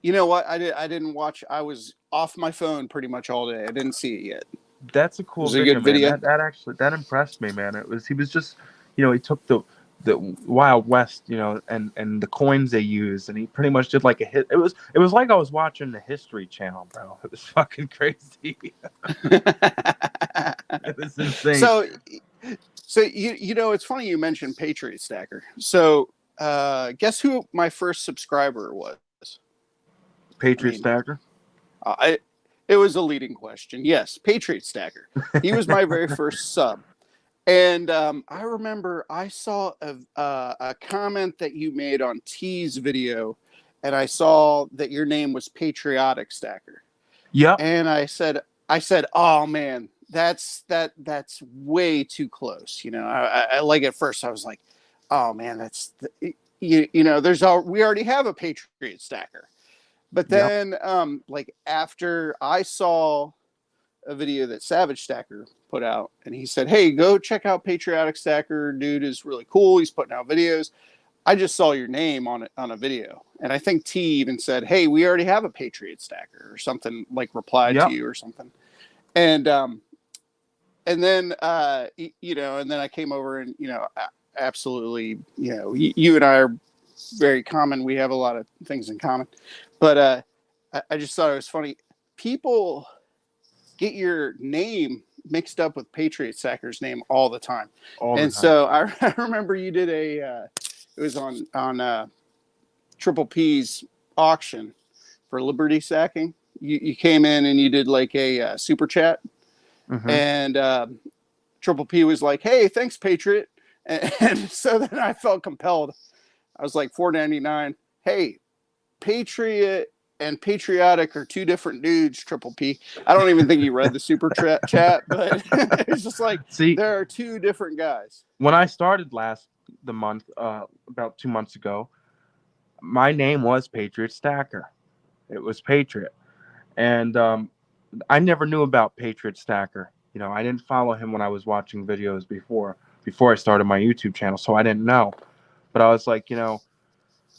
You know what? I didn't watch. I was off my phone pretty much all day. I didn't see it yet. That's a It cool was a video, good man. video. That actually impressed me, man. He was just, he took the Wild West, and the coins they used, and he pretty much did like a hit. It was like I was watching the History Channel, bro. It was fucking crazy. It was insane. So it's funny you mentioned Patriot Stacker. So guess who my first subscriber was? Patriot Stacker. It was a leading question. Yes, Patriot Stacker. He was my very first sub. And I remember I saw a comment that you made on T's video, and I saw that your name was Patrioticastacker. Yep. And I said, oh man, that's way too close. You know, I like at first I was like, oh man, you know, we already have a Patriot stacker. But Yep. then, like after I saw a video that Savage Stacker put out, and he said, hey, go check out Patriotic Stacker. Dude is really cool. He's putting out videos. I just saw your name on a video, and I think T even said, hey, we already have a Patriot Stacker or something, like replied to you or something. And then you know, and then I came over and, you know, absolutely, you know, you and I are very common. We have a lot of things in common, but I just thought it was funny. People get your name mixed up with Patriot Stacker's name all the time. So I remember you did it was on Triple P's auction for Liberty Stacking. You came in and you did like a super chat, and Triple P was like, hey, thanks, Patriot. And so then I felt compelled. I was like, $4.99. Hey, Patriot and Patriotic are two different dudes, Triple P. I don't even think he read the super chat, but it's just like, see, there are two different guys. When I started the month, about 2 months ago, my name was Patriot Stacker. It was Patriot. And I never knew about Patriot Stacker. You know, I didn't follow him when I was watching videos before I started my YouTube channel, so I didn't know. But I was like, you know,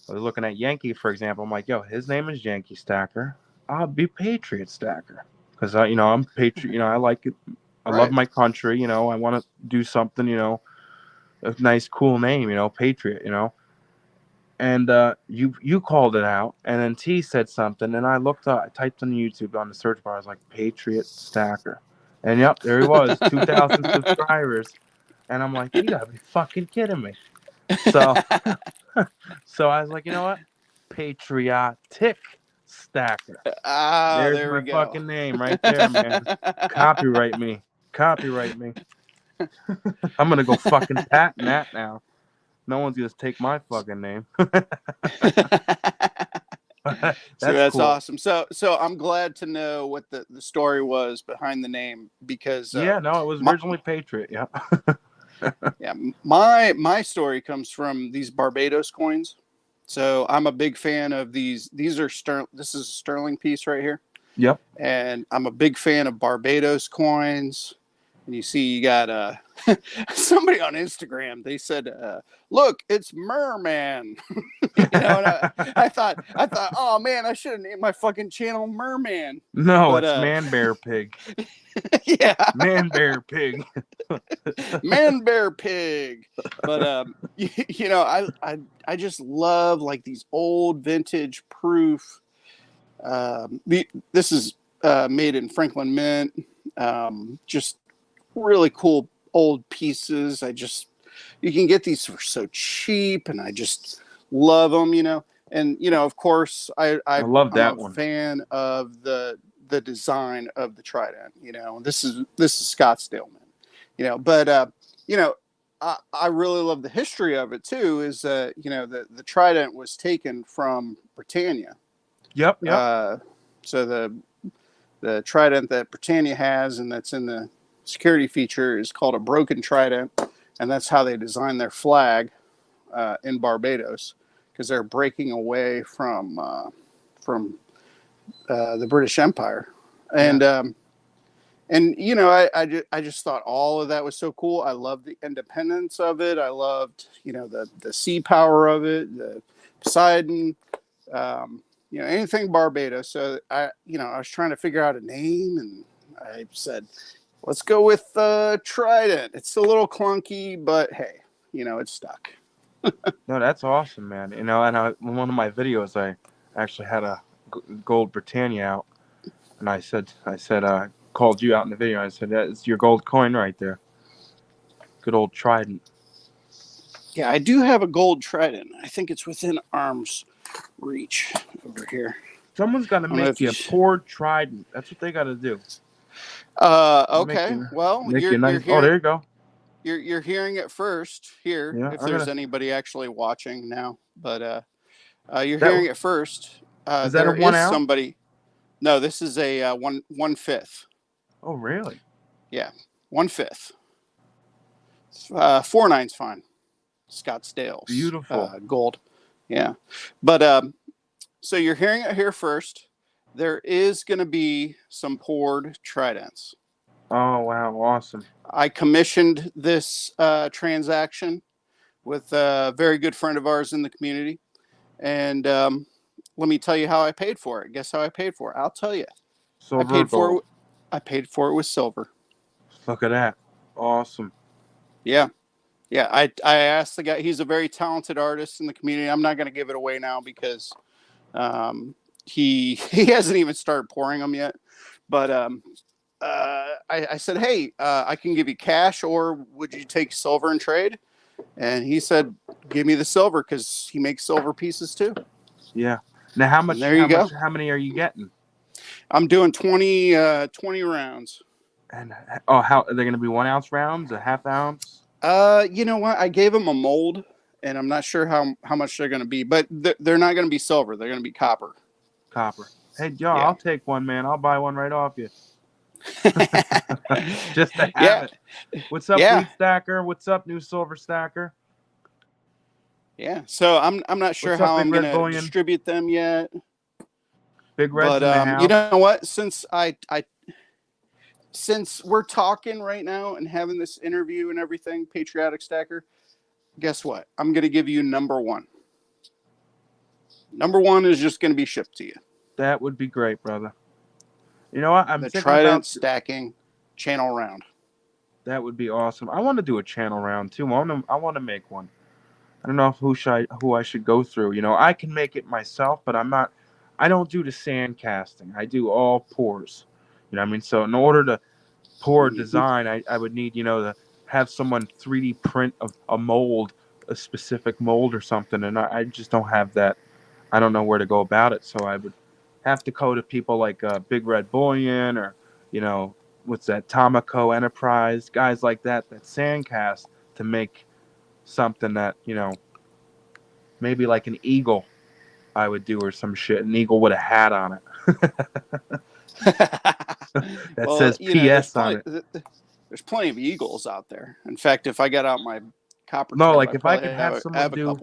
I was looking at Yankee, for example. I'm like, yo, his name is Yankee Stacker. I'll be Patriot Stacker. Because, you know, I'm Patriot. You know, I like it. I love my country. You know, I want to do something, you know, a nice, cool name, you know, Patriot, you know. And you called it out. And then T said something. And I looked up, I typed on YouTube on the search bar. I was like, Patriot Stacker. And yep, there he was, 2,000 subscribers. And I'm like, you got to be fucking kidding me. So, so I was like, you know what? Patriotic Stacker. There's my fucking name right there, man. Copyright me. I'm gonna go fucking patent that now. No one's gonna take my fucking name. That's cool. Awesome. So I'm glad to know what the story was behind the name, because it was originally Patriot. Yeah. Yeah, my story comes from these Barbados coins. So I'm a big fan of these. These are this is a sterling piece right here. Yep. And I'm a big fan of Barbados coins. And you see, you got somebody on Instagram. They said, "Look, it's Merman." You know, and I thought, oh man, I should have named my fucking channel Merman. No, but, it's Man Bear Pig. Yeah, Man Bear Pig. Man Bear Pig. But you know, I just love like these old vintage proof. This is made in Franklin Mint. Just really cool old pieces. You can get these for so cheap, and I just love them, you know. And you know, of course, I love that. I'm a fan of the design of the Trident. You know, this is Scottsdale, man. You know, but you know, I really love the history of it too. Is you know, the Trident was taken from Britannia. Yep. So the Trident that Britannia has, and that's in the security feature, is called a broken Trident, and that's how they designed their flag in Barbados, because they're breaking away from the British Empire. And you know, I just thought all of that was so cool. I loved the independence of it. I loved, you know, the sea power of it, the Poseidon, you know, anything Barbados. So I was trying to figure out a name, and I said, let's go with Trident. It's a little clunky, but hey, you know, it's stuck. No, that's awesome, man. You know, and in one of my videos, I actually had a gold Britannia out, and I said, called you out in the video. I said, that's your gold coin right there. Good old Trident. Yeah, I do have a gold Trident. I think it's within arm's reach over here. Someone's got to make you a poured Trident. That's what they got to do. Okay. Well, you're nice. Oh, there you go. You're hearing it first here. Yeah, if there's anybody actually watching now, but You're hearing it first. Is that a There 1 is ounce? somebody. No, this is a 1/5. Oh, really? Yeah, 1/5. 4.9's fine. Scottsdale's Beautiful. gold. Yeah, but so you're hearing it here first. There is going to be some poured Tridents. Oh, wow. Awesome. I commissioned this transaction with a very good friend of ours in the community. And let me tell you how I paid for it. Guess how I paid for it? I'll tell you. Silver or gold? I paid for it with silver. Look at that. Awesome. Yeah. Yeah. I asked the guy, he's a very talented artist in the community. I'm not going to give it away now because he hasn't even started pouring them yet. But I said, hey, I can give you cash, or would you take silver and trade? And he said, give me the silver, because he makes silver pieces too. Yeah. Now, how much? There you go. How many are you getting? I'm doing 20 rounds. And how are they going to be 1 ounce rounds? A half ounce? You know what? I gave them a mold, and I'm not sure how much they're going to be, but they're not going to be silver. They're going to be copper. Copper. Hey, Joe, yeah. I'll take one, man. I'll buy one right off you. Just to have it. What's up, Wheat Stacker? What's up, New Silver Stacker? Yeah. So I'm not sure how I'm going to distribute them yet. Big Red's in the house. You know what? Since we're talking right now and having this interview and everything, Patriotic Stacker, guess what? I'm going to give you number 1. Number 1 is just going to be shipped to you. That would be great, brother. You know what? I'm the thinking Trident about stacking channel round. That would be awesome. I want to do a channel round too. I want to make one. I don't know who I should go through. You know, I can make it myself, but I don't do the sand casting. I do all pours. You know what I mean? So in order to pour a design, I would need, to have someone 3D print a mold, a specific mold or something. And I just don't have that. I don't know where to go about it. So I would have to go to people like Big Red Bullion or, what's that, Tomaco Enterprise, guys like that sandcast to make something that, maybe like an eagle I would do or some shit. An eagle with a hat on it. That says PS on it. There's plenty of eagles out there. In fact, if I got out my copper no, tube, like if I could have someone do,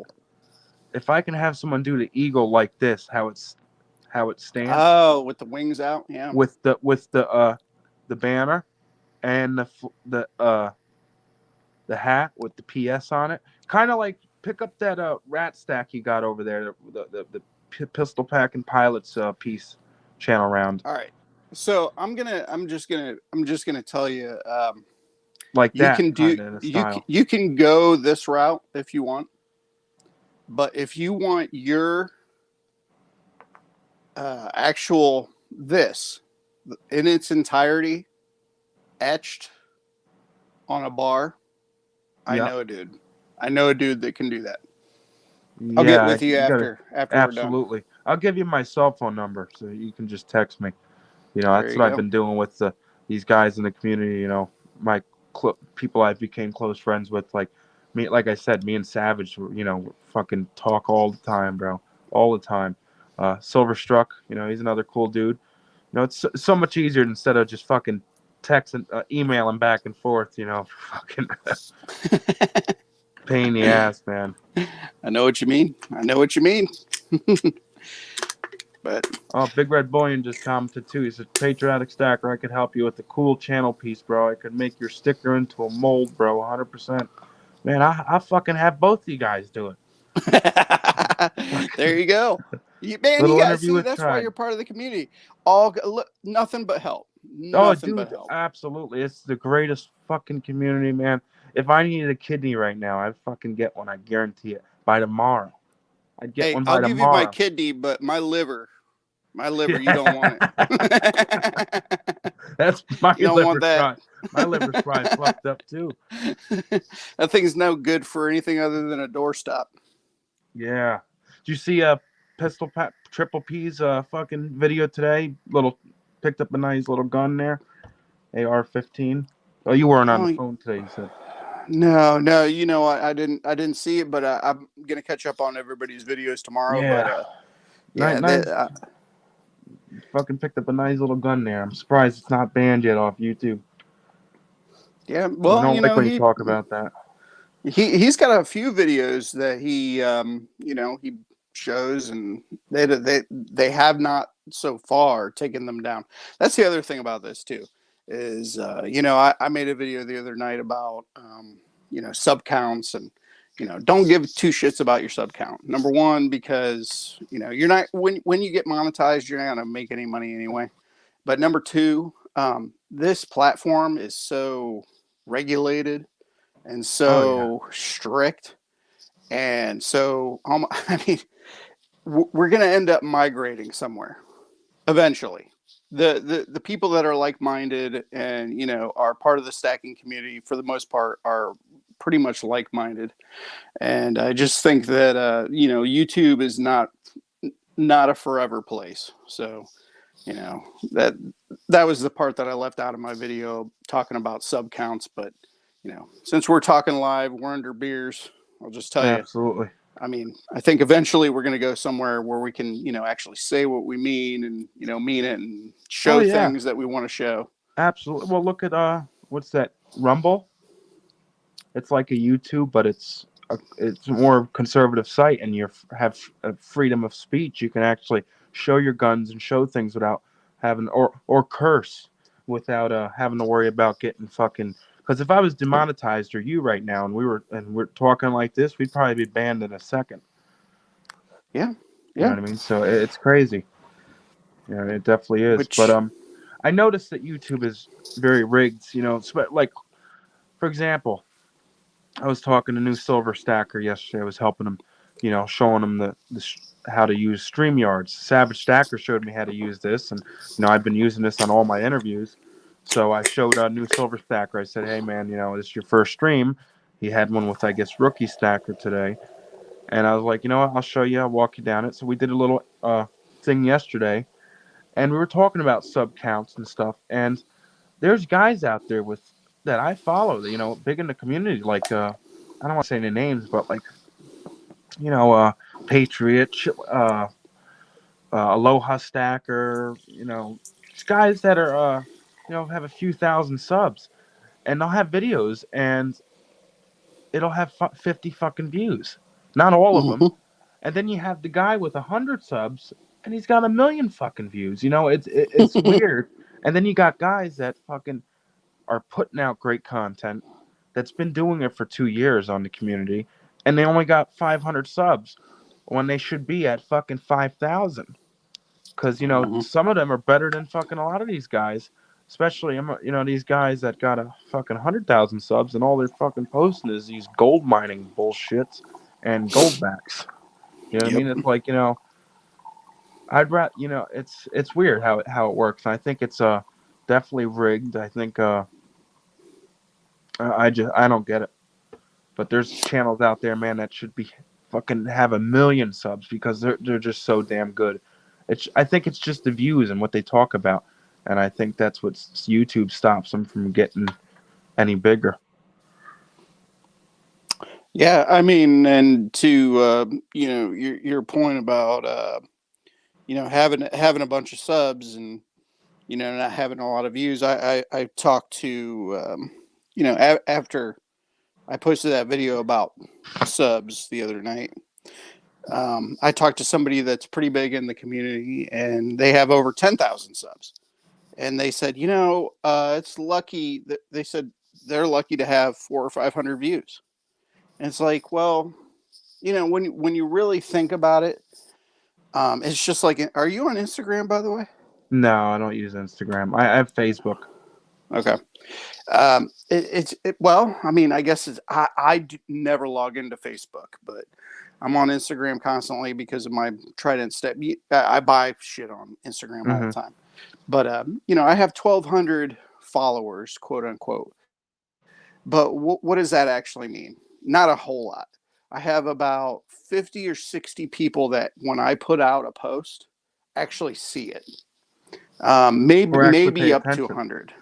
if I can have someone do the eagle like this, how it stands. Oh, with the wings out, yeah. With the banner and the hat with the PS on it, kind of like pick up that rat stack you got over there, the pistol packing pilots piece channel round. All right. So I'm just gonna tell you, like you that can do you can go this route if you want, but if you want your actual this in its entirety etched on a bar, I know a dude. I know a dude that can do that. I'll get with you after absolutely. we're done. I'll give you my cell phone number so you can just text me. That's what I've been doing with these guys in the community. My people I became close friends with, like me. Like I said, me and Savage, fucking talk all the time, bro, all the time. Silverstruck, he's another cool dude. It's so much easier instead of just fucking texting, emailing back and forth. Fucking pain in the ass, man. I know what you mean. But Big Red Bullion just commented too. He said, Patriotic Stacker, I could help you with a cool channel piece, bro. I could make your sticker into a mold, bro, 100%. Man, I fucking have both of you guys do it. There you go. You got see, that's why you're part of the community. Nothing but help. Nothing but help. Absolutely. It's the greatest fucking community, man. If I needed a kidney right now, I'd fucking get one. I guarantee it. By tomorrow. I'd get one by tomorrow. I'll give you my kidney, but my liver, you don't want it. That's my liver. My liver's probably fucked up too. That thing's no good for anything other than a doorstop. Yeah. Did you see Triple P's fucking video today? Picked up a nice little gun there. AR-15. Oh, you weren't on the phone today, you said. No. You know, I didn't see it, but I'm gonna catch up on everybody's videos tomorrow. But Yeah, yeah, nice. Fucking picked up a nice little gun there. I'm surprised it's not banned yet off YouTube. yeah. I Well, don't you like know, when you talk about that. he's got a few videos that he you know, he shows, and they have not so far taken them down. That's the other thing about this too, is you know, I made a video the other night about you know, sub counts, and you know, don't give two shits about your sub count. Number one, because you know, you're not, when you get monetized, you're not gonna make any money anyway. But number two, this platform is so regulated and Oh yeah. so strict, and so I mean, we're going to end up migrating somewhere eventually. The people that are like-minded and, you know, are part of the stacking community, for the most part, are pretty much like-minded. And I just think that you know, YouTube is not a forever place. So you know, that was the part that I left out of my video talking about sub counts. But you know, since we're talking live, we're under beers, I'll just tell you, Absolutely. I mean, I think eventually we're going to go somewhere where we can, you know, actually say what we mean, and you know, mean it, and Oh show yeah. things that we want to show. Absolutely. Well, look at what's that? Rumble. It's like a YouTube, but it's more conservative site, and you have freedom of speech. You can actually show your guns and show things without having or curse without having to worry about getting fucking. Because if I was demonetized or you right now, and we're talking like this, we'd probably be banned in a second. Yeah, You know yeah. what I mean? So it's crazy. Yeah, it definitely is. But Which, I noticed that YouTube is very rigged. You know, like for example, I was talking to new Silver Stacker yesterday. I was helping him, you know, showing him how to use StreamYards. Savage Stacker showed me how to use this, and you know, I've been using this on all my interviews. So I showed a new Silver Stacker. I said, "Hey man, you know, this is your first stream." He had one with, I guess, Rookie Stacker today, and I was like, "You know what? I'll show you. I'll walk you down it." So we did a little thing yesterday, and we were talking about sub counts and stuff. And there's guys out there with that I follow, you know, big in the community, like I don't want to say any names, but like, you know, Patriot, Aloha Stacker, you know, these guys that are you know, have a few thousand subs, and they'll have videos and it'll have 50 fucking views, not all of them. mhm. And then you have the guy with 100 subs and he's got 1 million fucking views. You know, it's weird. And then you got guys that fucking are putting out great content that's been doing it for 2 years on the community, and they only got 500 subs when they should be at fucking 5,000. Because you know, Mhm. some of them are better than fucking a lot of these guys, especially you know, these guys that got a fucking 100,000 subs and all they're fucking posting is these gold mining bullshits and goldbacks. You know what I Yep. mean? It's like, you know, I'd rather, you know, it's weird how it works. And I think it's definitely rigged. I think I don't get it. But there's channels out there, man, that should be fucking have 1 million subs because they're just so damn good. I think it's just the views and what they talk about, and I think that's what YouTube stops them from getting any bigger. Yeah, I mean, and to you know, your point about you know, having a bunch of subs, and you know, not having a lot of views. I talked to you know, after I posted that video about subs the other night. I talked to somebody that's pretty big in the community, and they have over 10,000 subs. And they said, you know, it's lucky that they said they're lucky to have 400 or 500 views. And it's like, well, you know, when you really think about it, it's just like, are you on Instagram, by the way? No, I don't use Instagram. I have Facebook. Okay. Well, I mean, I guess I never log into Facebook, but I'm on Instagram constantly because of my Trident step. I buy shit on Instagram all the Hmm. time. But you know, I have 1,200 followers, quote unquote. But what does that actually mean? Not a whole lot. I have about 50 or 60 people that when I put out a post, actually see it. Maybe Or actually pay maybe up to attention. 100.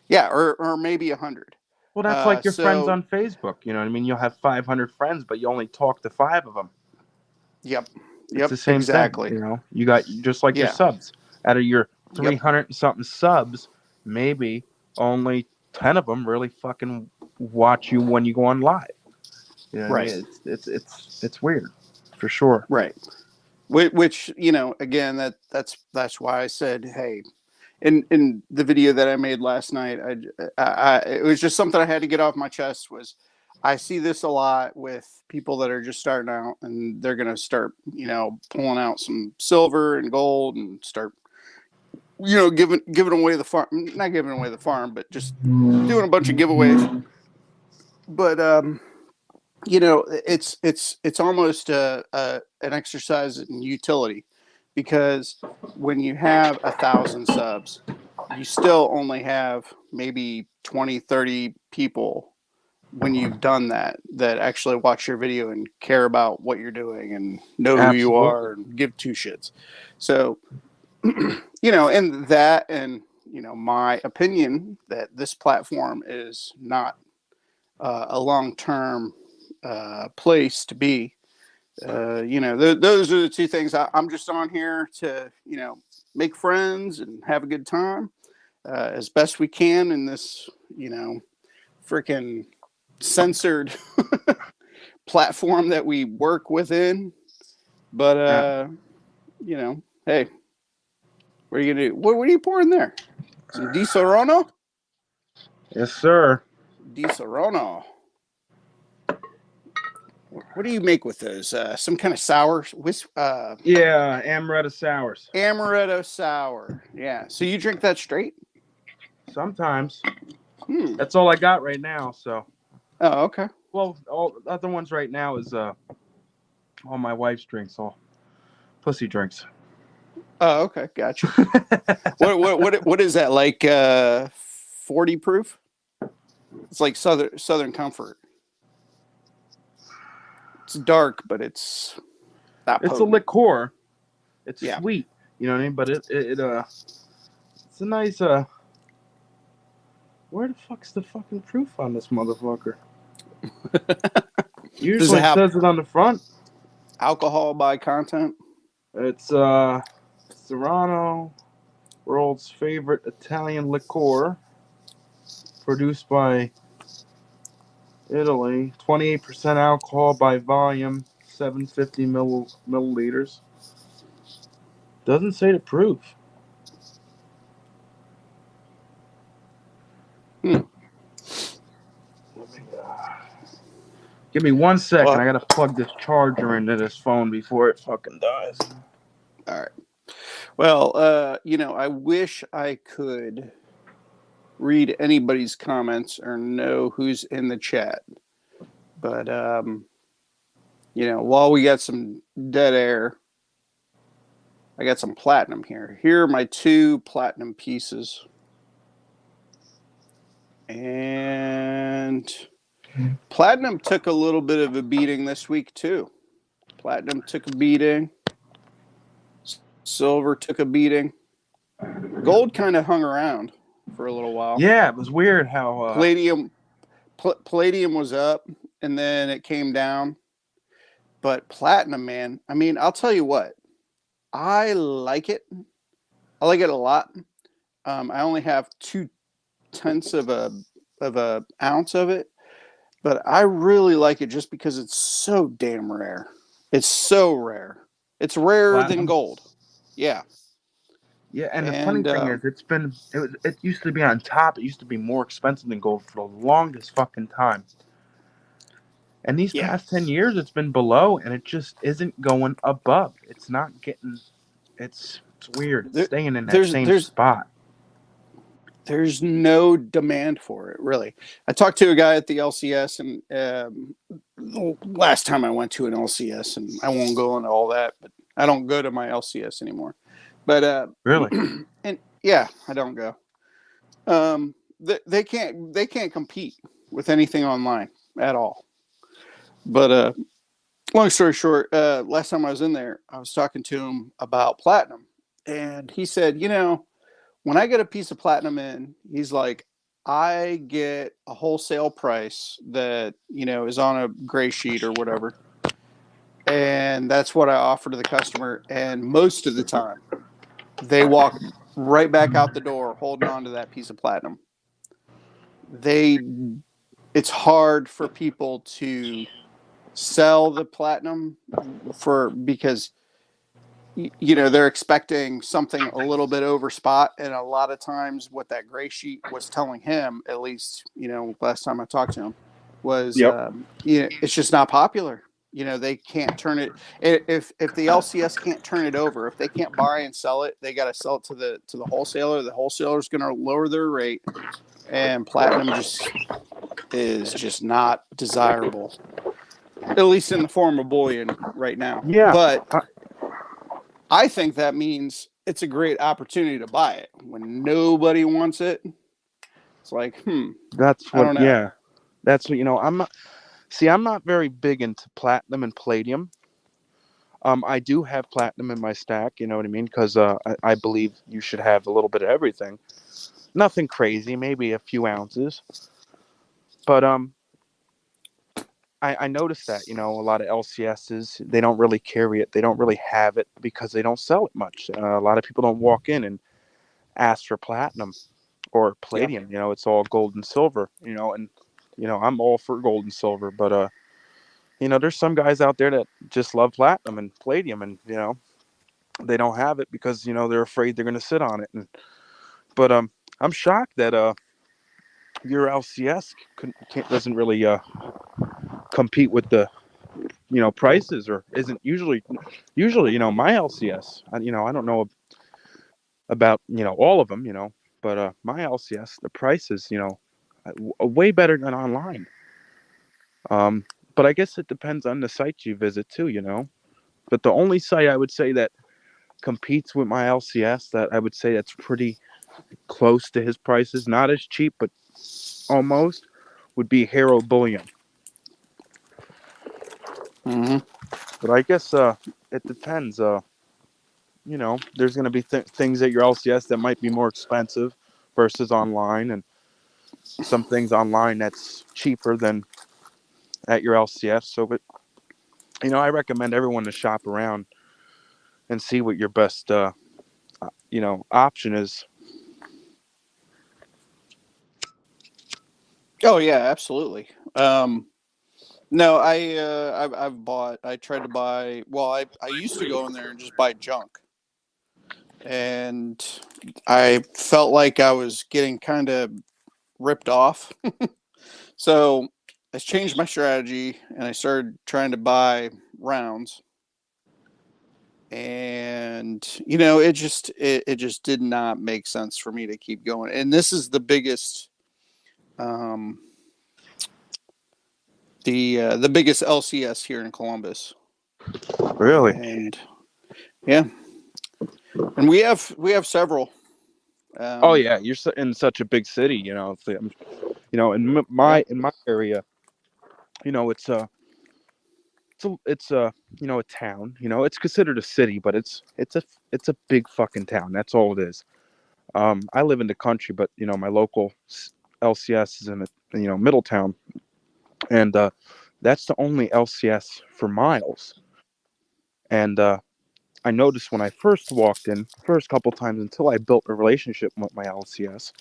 Yeah, or maybe 100. Well, that's like your friends So, on Facebook. You know what I mean? You'll have 500 friends, but you only talk to 5 of them. yep, It's yep, the same thing. exactly. You know, you got just like your Yeah, subs. Out of your yep, 300 and something subs, maybe only 10 of them really fucking watch you when you go on live. You know what I right, mean? It's weird, for sure. right. Which again, that's why I said, hey, in the video that I made last night, it was just something I had to get off my chest. Was I see this a lot with people that are just starting out, and they're gonna start, pulling out some silver and gold and start, giving away the farm, not giving away the farm, but just doing a bunch of giveaways. But it's almost an exercise in utility, because when you have 1,000 subs, you still only have maybe 20-30 people when you've done that actually watch your video and care about what you're doing and know who you Absolutely. are and give two shits. So and that, and my opinion that this platform is not a long-term place to be. Those are the two things. I'm just on here to, make friends and have a good time as best we can in this, freaking censored platform that we work within. But, hey, what are you going to do? What are you pouring there? Some Di Serono? Yes, sir. Di Serono. What do you make with those? Some kind of sour? Yeah, amaretto sours. Amaretto sour. Yeah. So you drink that straight? Sometimes. That's all I got right now. So. Oh, okay. Well, all the other ones right now is all my wife's drinks, all pussy drinks. Oh, okay. Gotcha. What is that, like 40 proof? It's like Southern Comfort. It's dark, but it's not It's potent. a liqueur. It's sweet, you know what I mean? But it's a nice where the fuck's the fucking proof on this motherfucker? Usually it says it on the front. Alcohol by content. It's Serrano, world's favorite Italian liqueur, produced by Italy. 28% alcohol by volume, 750 milliliters. Doesn't say the proof. Give me 1 second. Well, I gotta plug this charger into this phone before it fucking dies. All right. Well, I wish I could read anybody's comments or know who's in the chat. But while we got some dead air, I got some platinum here. Here are my 2 platinum pieces. And platinum took a little bit of a beating this week too. Platinum took a beating. Silver took a beating. Gold kind of hung around for a little while. Yeah, it was weird how Palladium was up and then it came down. But platinum, man, I mean, I'll tell you what, I like it. I like it a lot. I only have 0.2 of a ounce of it, but I really like it just because it's so damn rare. It's so rare. It's rarer platinum than gold. Yeah. Yeah, and the funny thing is, it used to be on top. It used to be more expensive than gold for the longest fucking time. And these past 10 years, it's been below, and it just isn't going above. It's not getting. It's weird. It's staying in that same spot. There's no demand for it, really. I talked to a guy at the LCS, and last time I went to an LCS, and I won't go into all that, but I don't go to my LCS anymore. But really, and yeah, I don't go. They can't compete with anything online at all. But long story short, last time I was in there, I was talking to him about platinum, and he said, when I get a piece of platinum in, he's like, I get a wholesale price that, is on a gray sheet or whatever. And that's what I offer to the customer. And most of the time, they walk right back out the door holding on to that piece of platinum. It's hard for people to sell the platinum because they're expecting something a little bit over spot, and a lot of times what that gray sheet was telling him, at least last time I talked to him, was it's just not popular. They can't turn it. If the LCS can't turn it over, if they can't buy and sell it, they got to sell it to the wholesaler. The wholesaler's going to lower their rate, and platinum is just not desirable, at least in the form of bullion right now. Yeah. But I think that means it's a great opportunity to buy it when nobody wants it. It's like, That's what. I don't know. Yeah, that's what I'm not very big into platinum and palladium. I do have platinum in my stack. You know what I mean? Because I believe you should have a little bit of everything. Nothing crazy, maybe a few ounces. But I noticed that a lot of LCSs, they don't really carry it. They don't really have it because they don't sell it much. A lot of people don't walk in and ask for platinum or palladium. Yeah. It's all gold and silver. And I'm all for gold and silver, but there's some guys out there that just love platinum and palladium, and they don't have it because they're afraid they're going to sit on it. But I'm shocked that your LCS doesn't really compete with the prices, or isn't usually my LCS. I don't know about all of them, but my LCS, the prices way better than online. But I guess it depends on the site you visit too. But the only site I would say that competes with my LCS, that I would say that's pretty close to his prices, not as cheap, but almost, would be Hero Bullion. Mm-hmm. But I guess it depends. There's going to be things at your LCS that might be more expensive versus online, and some things online that's cheaper than at your LCS. So, but I recommend everyone to shop around and see what your best option is. Oh yeah, absolutely. No, I tried to buy. Well, I used to go in there and just buy junk, and I felt like I was getting kind of ripped off. So I changed my strategy and I started trying to buy rounds. And it just did not make sense for me to keep going. And this is the biggest the biggest LCS here in Columbus. Really? And yeah. And we have several. Oh yeah, you're in such a big city. In my area, it's a a town. It's considered a city, but it's a big fucking town. That's all it is. I live in the country, but my local LCS is in Middletown, and that's the only LCS for miles. And I noticed when I first walked in, first couple times until I built a relationship with my LCS,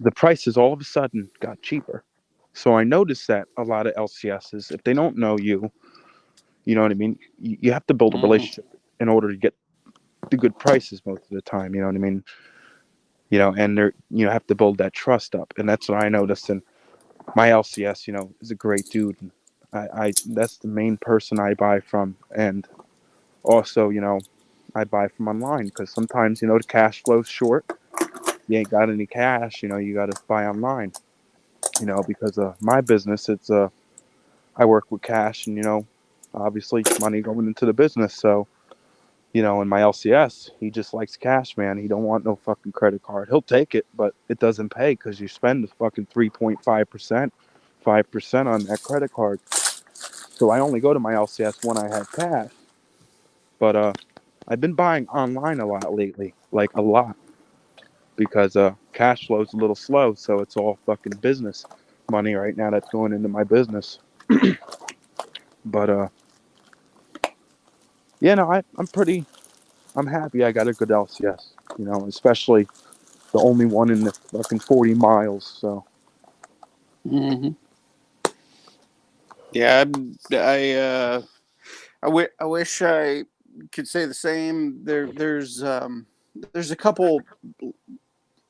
the prices all of a sudden got cheaper. So I noticed that a lot of LCSs, if they don't know you, you know what I mean? You have to build a relationship in order to get the good prices most of the time. You know what I mean? And you have to build that trust up, and that's what I noticed. And my LCS, is a great dude. I that's the main person I buy from, and also, I buy from online because sometimes the cash flow's short. You ain't got any cash, you got to buy online. Because my business, it's I work with cash, and obviously money going into the business. So in my LCS, he just likes cash, man. He don't want no fucking credit card. He'll take it, but it doesn't pay because you spend the fucking 3.5%, 5% on that credit card. So I only go to my LCS when I have cash. But I've been buying online a lot lately, like a lot. because cash flow's a little slow, so it's all fucking business money right now that's going into my business. But yeah, no, I'm happy I got a good LCS, especially the only one in the fucking 40 miles. So Mm-hmm. Yeah, I wish I could say the same. There's a couple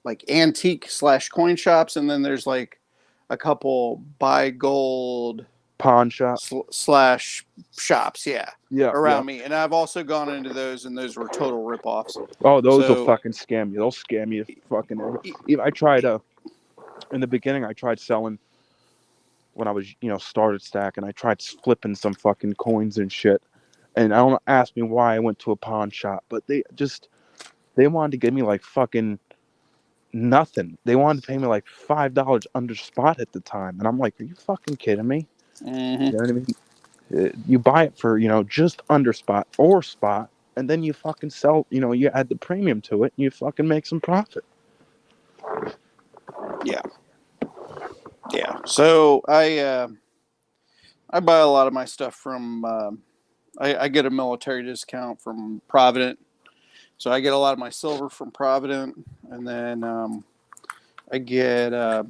like antique / coin shops, and then there's like a couple buy gold pawn shop. / shops, yeah, Yeah, around me. And I've also gone into those, and those were total ripoffs. Oh, those will So fucking scam you. They'll scam you fucking. I tried in the beginning. I tried selling when I was started stacking. I tried flipping some fucking coins and shit. And I don't ask me why I went to a pawn shop, but they wanted to give me like fucking nothing. They wanted to pay me like $5 under spot at the time, and I'm like, are you fucking kidding me? mm-hmm. You know what I mean? You buy it for just under spot or spot, and then you fucking sell. You add the premium to it, and you fucking make some profit. Yeah. So I buy a lot of my stuff from. I get a military discount from Provident, so I get a lot of my silver from Provident, and then I get a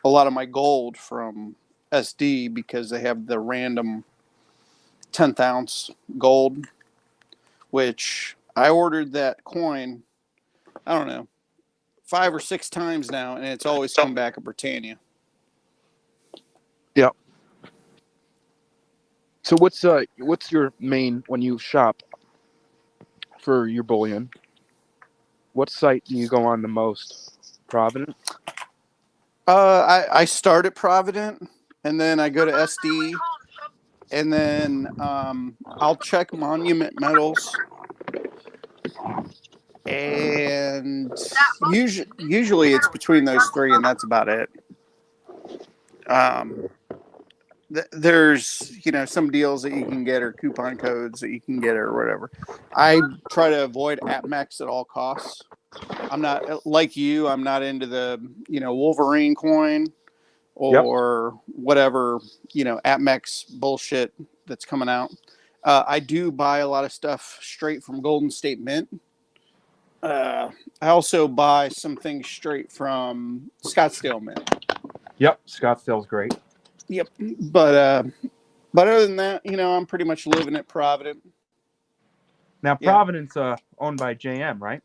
lot of my gold from SD because they have the random 10th ounce gold, which I ordered that coin, I don't know, 5 or 6 times now, and it's always come back at Britannia. Yep. So what's your main when you shop for your bullion? What site do you go on the most? Provident? I start at Provident, and then I go to SD, and then I'll check Monument Metals, and usually it's between those 3, and that's about it. There's some deals that you can get or coupon codes that you can get or whatever. I try to avoid AppMax at all costs. I'm not like you. I'm not into the Wolverine coin or whatever AppMax bullshit that's coming out. I do buy a lot of stuff straight from Golden State Mint. I also buy some things straight from Scottsdale Mint. Yep, Scottsdale's great. Yep, but other than that, I'm pretty much living at Provident. Now Provident's owned by JM, right?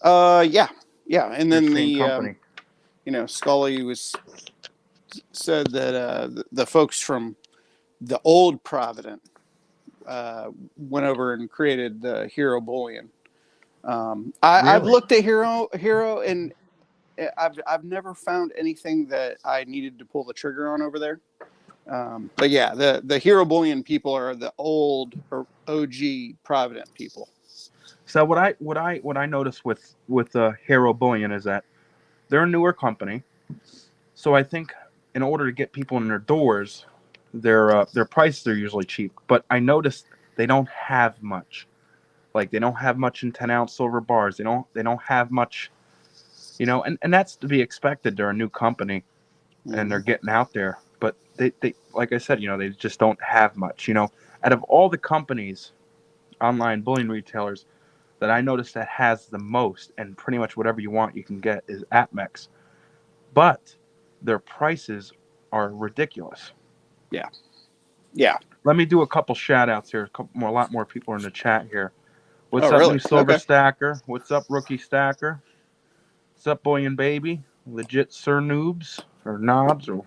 Yeah, and then the company. Scully said that the folks from the old Provident went over and created the Hero Bullion. I've looked at Hero, and I've never found anything that I needed to pull the trigger on over there. But yeah, the Hero Bullion people are the old or OG Provident people. So what I noticed with Hero Bullion is that they're a newer company. So I think in order to get people in their doors, their prices are usually cheap. But I noticed they don't have much. Like they don't have much in 10-ounce silver bars. They don't have much, and that's to be expected. They're a new company, and they're getting out there. But they like I said, they just don't have much. Out of all the companies, online bullion retailers, that I noticed that has the most, and pretty much whatever you want you can get, is AppMax. But their prices are ridiculous. Yeah. Let me do a couple shout outs here. A lot more people are in the chat here. What's up, really? New Silver Stacker? What's up, Rookie Stacker? What's up, Bullion Baby? Legit Sir Noobs or Knobs or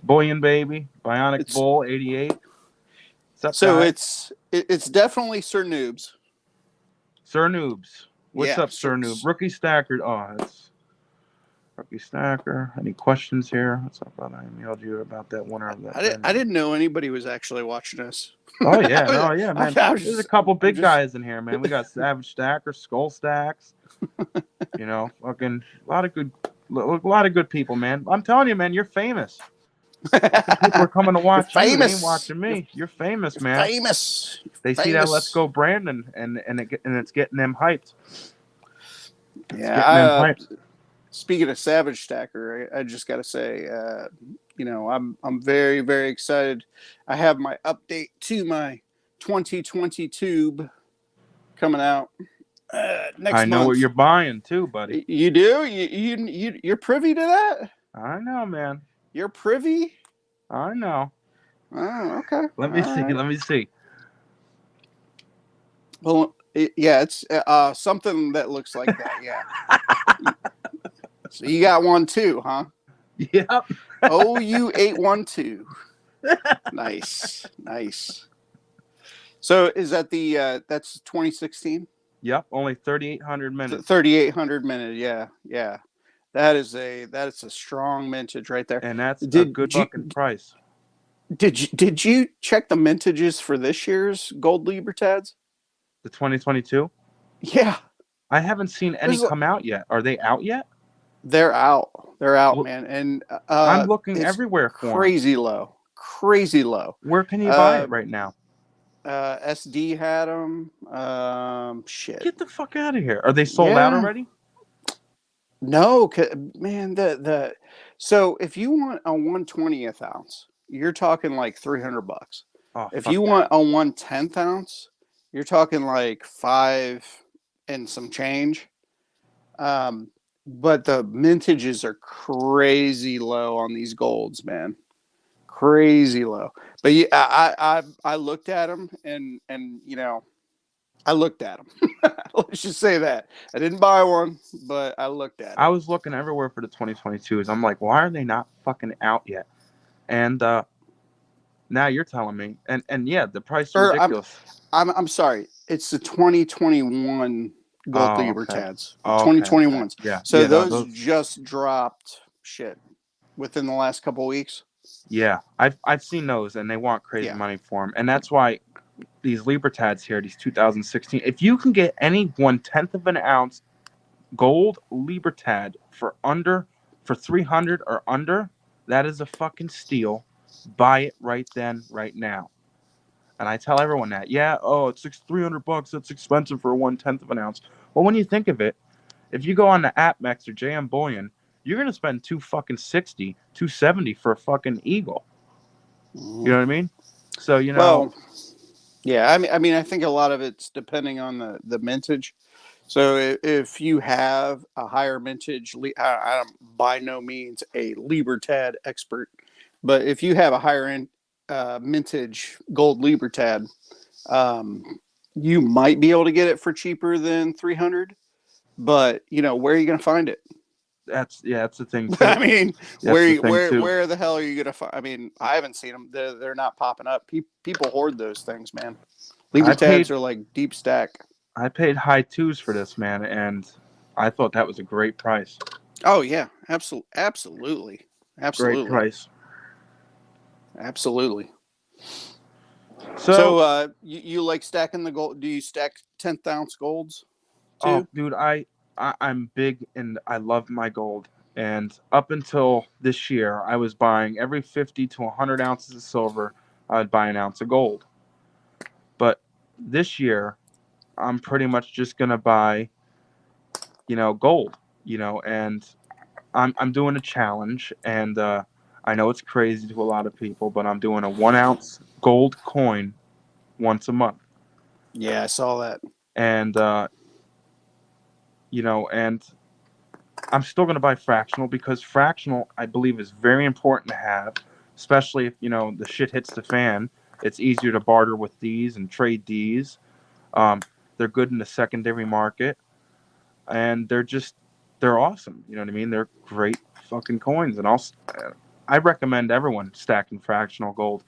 Bullion Baby? Bionic Bull 88. What's up, so guys? it's definitely Sir Noobs. Sir Noobs. What's up, Sir Noob? Rookie Stacker. Oh, it's Rookie Stacker. Any questions here? What's up, brother? I emailed you about that winner of that. I didn't know anybody was actually watching us. Oh yeah, man. There's a couple big guys in here, man. We got Savage Stacker, Skull Stacks. Fucking a lot of good people, man. I'm telling you, man, you're famous. People are coming to watch you. They ain't watching me. You're famous, man. Famous. They see that Let's Go Brandon, and it's getting them hyped. It's getting them Yeah. pipes. Speaking of Savage Stacker, I just got to say, I'm very, very excited. I have my update to my 2020 tube coming out next I know what month. you're buying too, buddy. You do? You're privy to that? I know, man. You're privy? I know. Oh, okay. Let me All see. right. Let me see. Well, it's something that looks like that. Yeah. So you got one too, huh? Yep. OU812. Nice. So is that that's 2016? Yep. Only 3,800 minutes. 3,800 minute. Yeah. That is a strong mintage right there. And that's a good fucking price. Did you check the mintages for this year's Gold Libertads? The 2022? Yeah. I haven't seen any come out yet. Are they out yet? They're out. They're out, Well, man. And I'm looking it's everywhere for them. crazy low. Crazy low. Where can you buy it right now? SD had them. Shit. Get the fuck out of here. Are they sold out already? No, man. So if you want a 1/20th ounce, you're talking like $300. Oh, If you want a 1/10th ounce, you're talking like $5 and some change. But the mintages are crazy low on these golds, man. Crazy low. But yeah, I looked at them and I looked at them. Let's just say that I didn't buy one, but I looked at it. I was looking everywhere for the 2022s. I'm like, why are they not fucking out yet? And now you're telling me, and yeah, the price is ridiculous. I'm sorry. It's the 2021 Gold Libertads. Okay. 2021s. Okay. Yeah. So yeah, those just dropped within the last couple of weeks. Yeah, I've seen those, and they want crazy money for them, and that's why these Libertads here, these 2016. If you can get any 1/10 of an ounce gold Libertad for 300 or under, that is a fucking steal. Buy it right then, right now. And I tell everyone that. Yeah, it's $300. That's expensive for a 1/10 of an ounce. Well, when you think of it, if you go on the AppMex or JM Bullion, you're gonna spend $270 for a fucking eagle. You know what I mean? So Well, yeah. I mean, I think a lot of it's depending on the mintage. So if you have a higher mintage, I'm by no means a Libertad expert, but if you have a higher end mintage Gold Libertad, you might be able to get it for cheaper than 300. But where are you going to find it? that's the thing too. I mean, where where the hell are you going to find? I mean, I haven't seen them. They're not popping up. People hoard those things, man. Libertads are like deep stack. I paid high twos for this, man, and I thought that was a great price. Oh yeah, absolutely. Great price. Absolutely. So you like stacking the gold? Do you stack 10th ounce golds too? Oh, dude, I'm big and I love my gold. And up until this year, I was buying every 50 to 100 ounces of silver, I'd buy an ounce of gold. But this year, I'm pretty much just gonna buy, gold, and I'm doing a challenge, and I know it's crazy to a lot of people, but I'm doing a 1 ounce gold coin once a month. Yeah, I saw that. And and I'm still going to buy fractional because fractional, I believe, is very important to have, especially if, the shit hits the fan. It's easier to barter with these and trade these. They're good in the secondary market, and they're awesome. You know what I mean? They're great fucking coins. And I recommend everyone stacking fractional gold.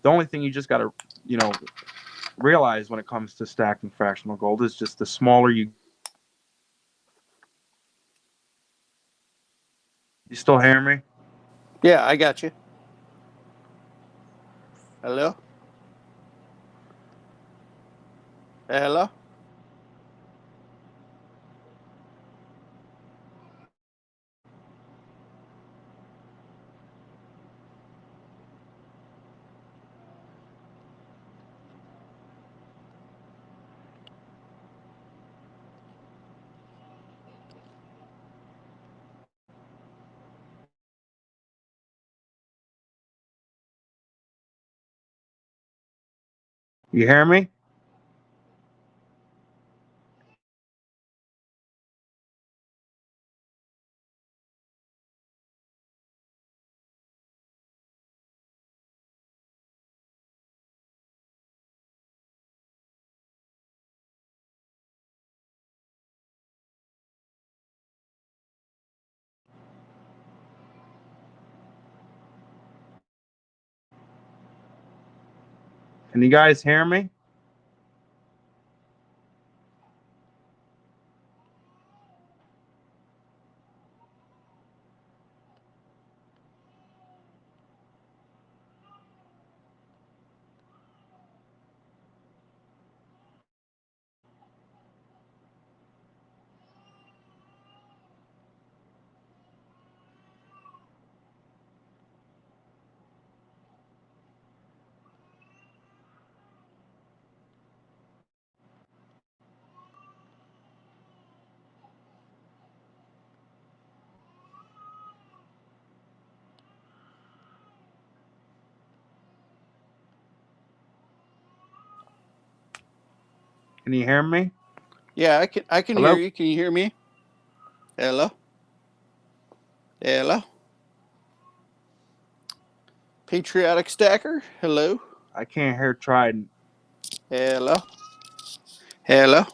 The only thing you just got to, realize when it comes to stacking fractional gold is just the smaller you. You still hear me? Yeah, I got you. Hello? Hello? You hear me? Can you guys hear me? Can you hear me? Yeah, I can Hello? hear you. Can you hear me? Hello? Hello? Patriotic Stacker? Hello? I can't hear Trident. Hello? Hello?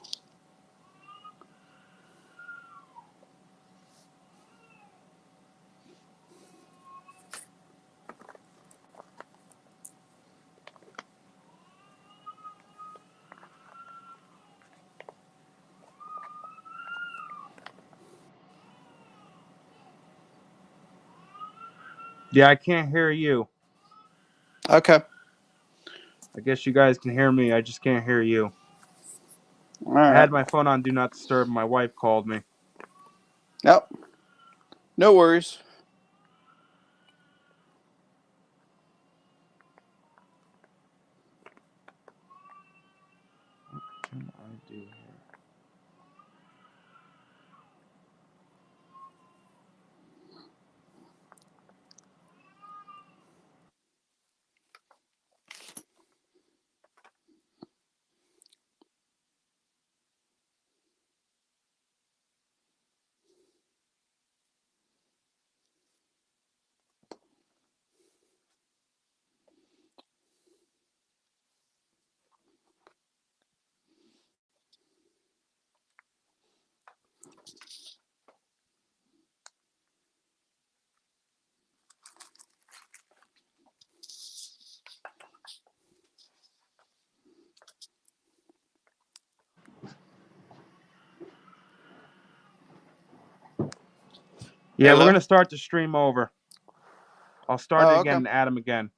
Yeah, I can't hear you. Okay. I guess you guys can hear me. I just can't hear you. All I right. had my phone on Do Not Disturb. My wife called me. Nope. No worries. What can I do here? Yeah, we're Hello? going to start the stream over. I'll start it Oh, again okay. and add him again.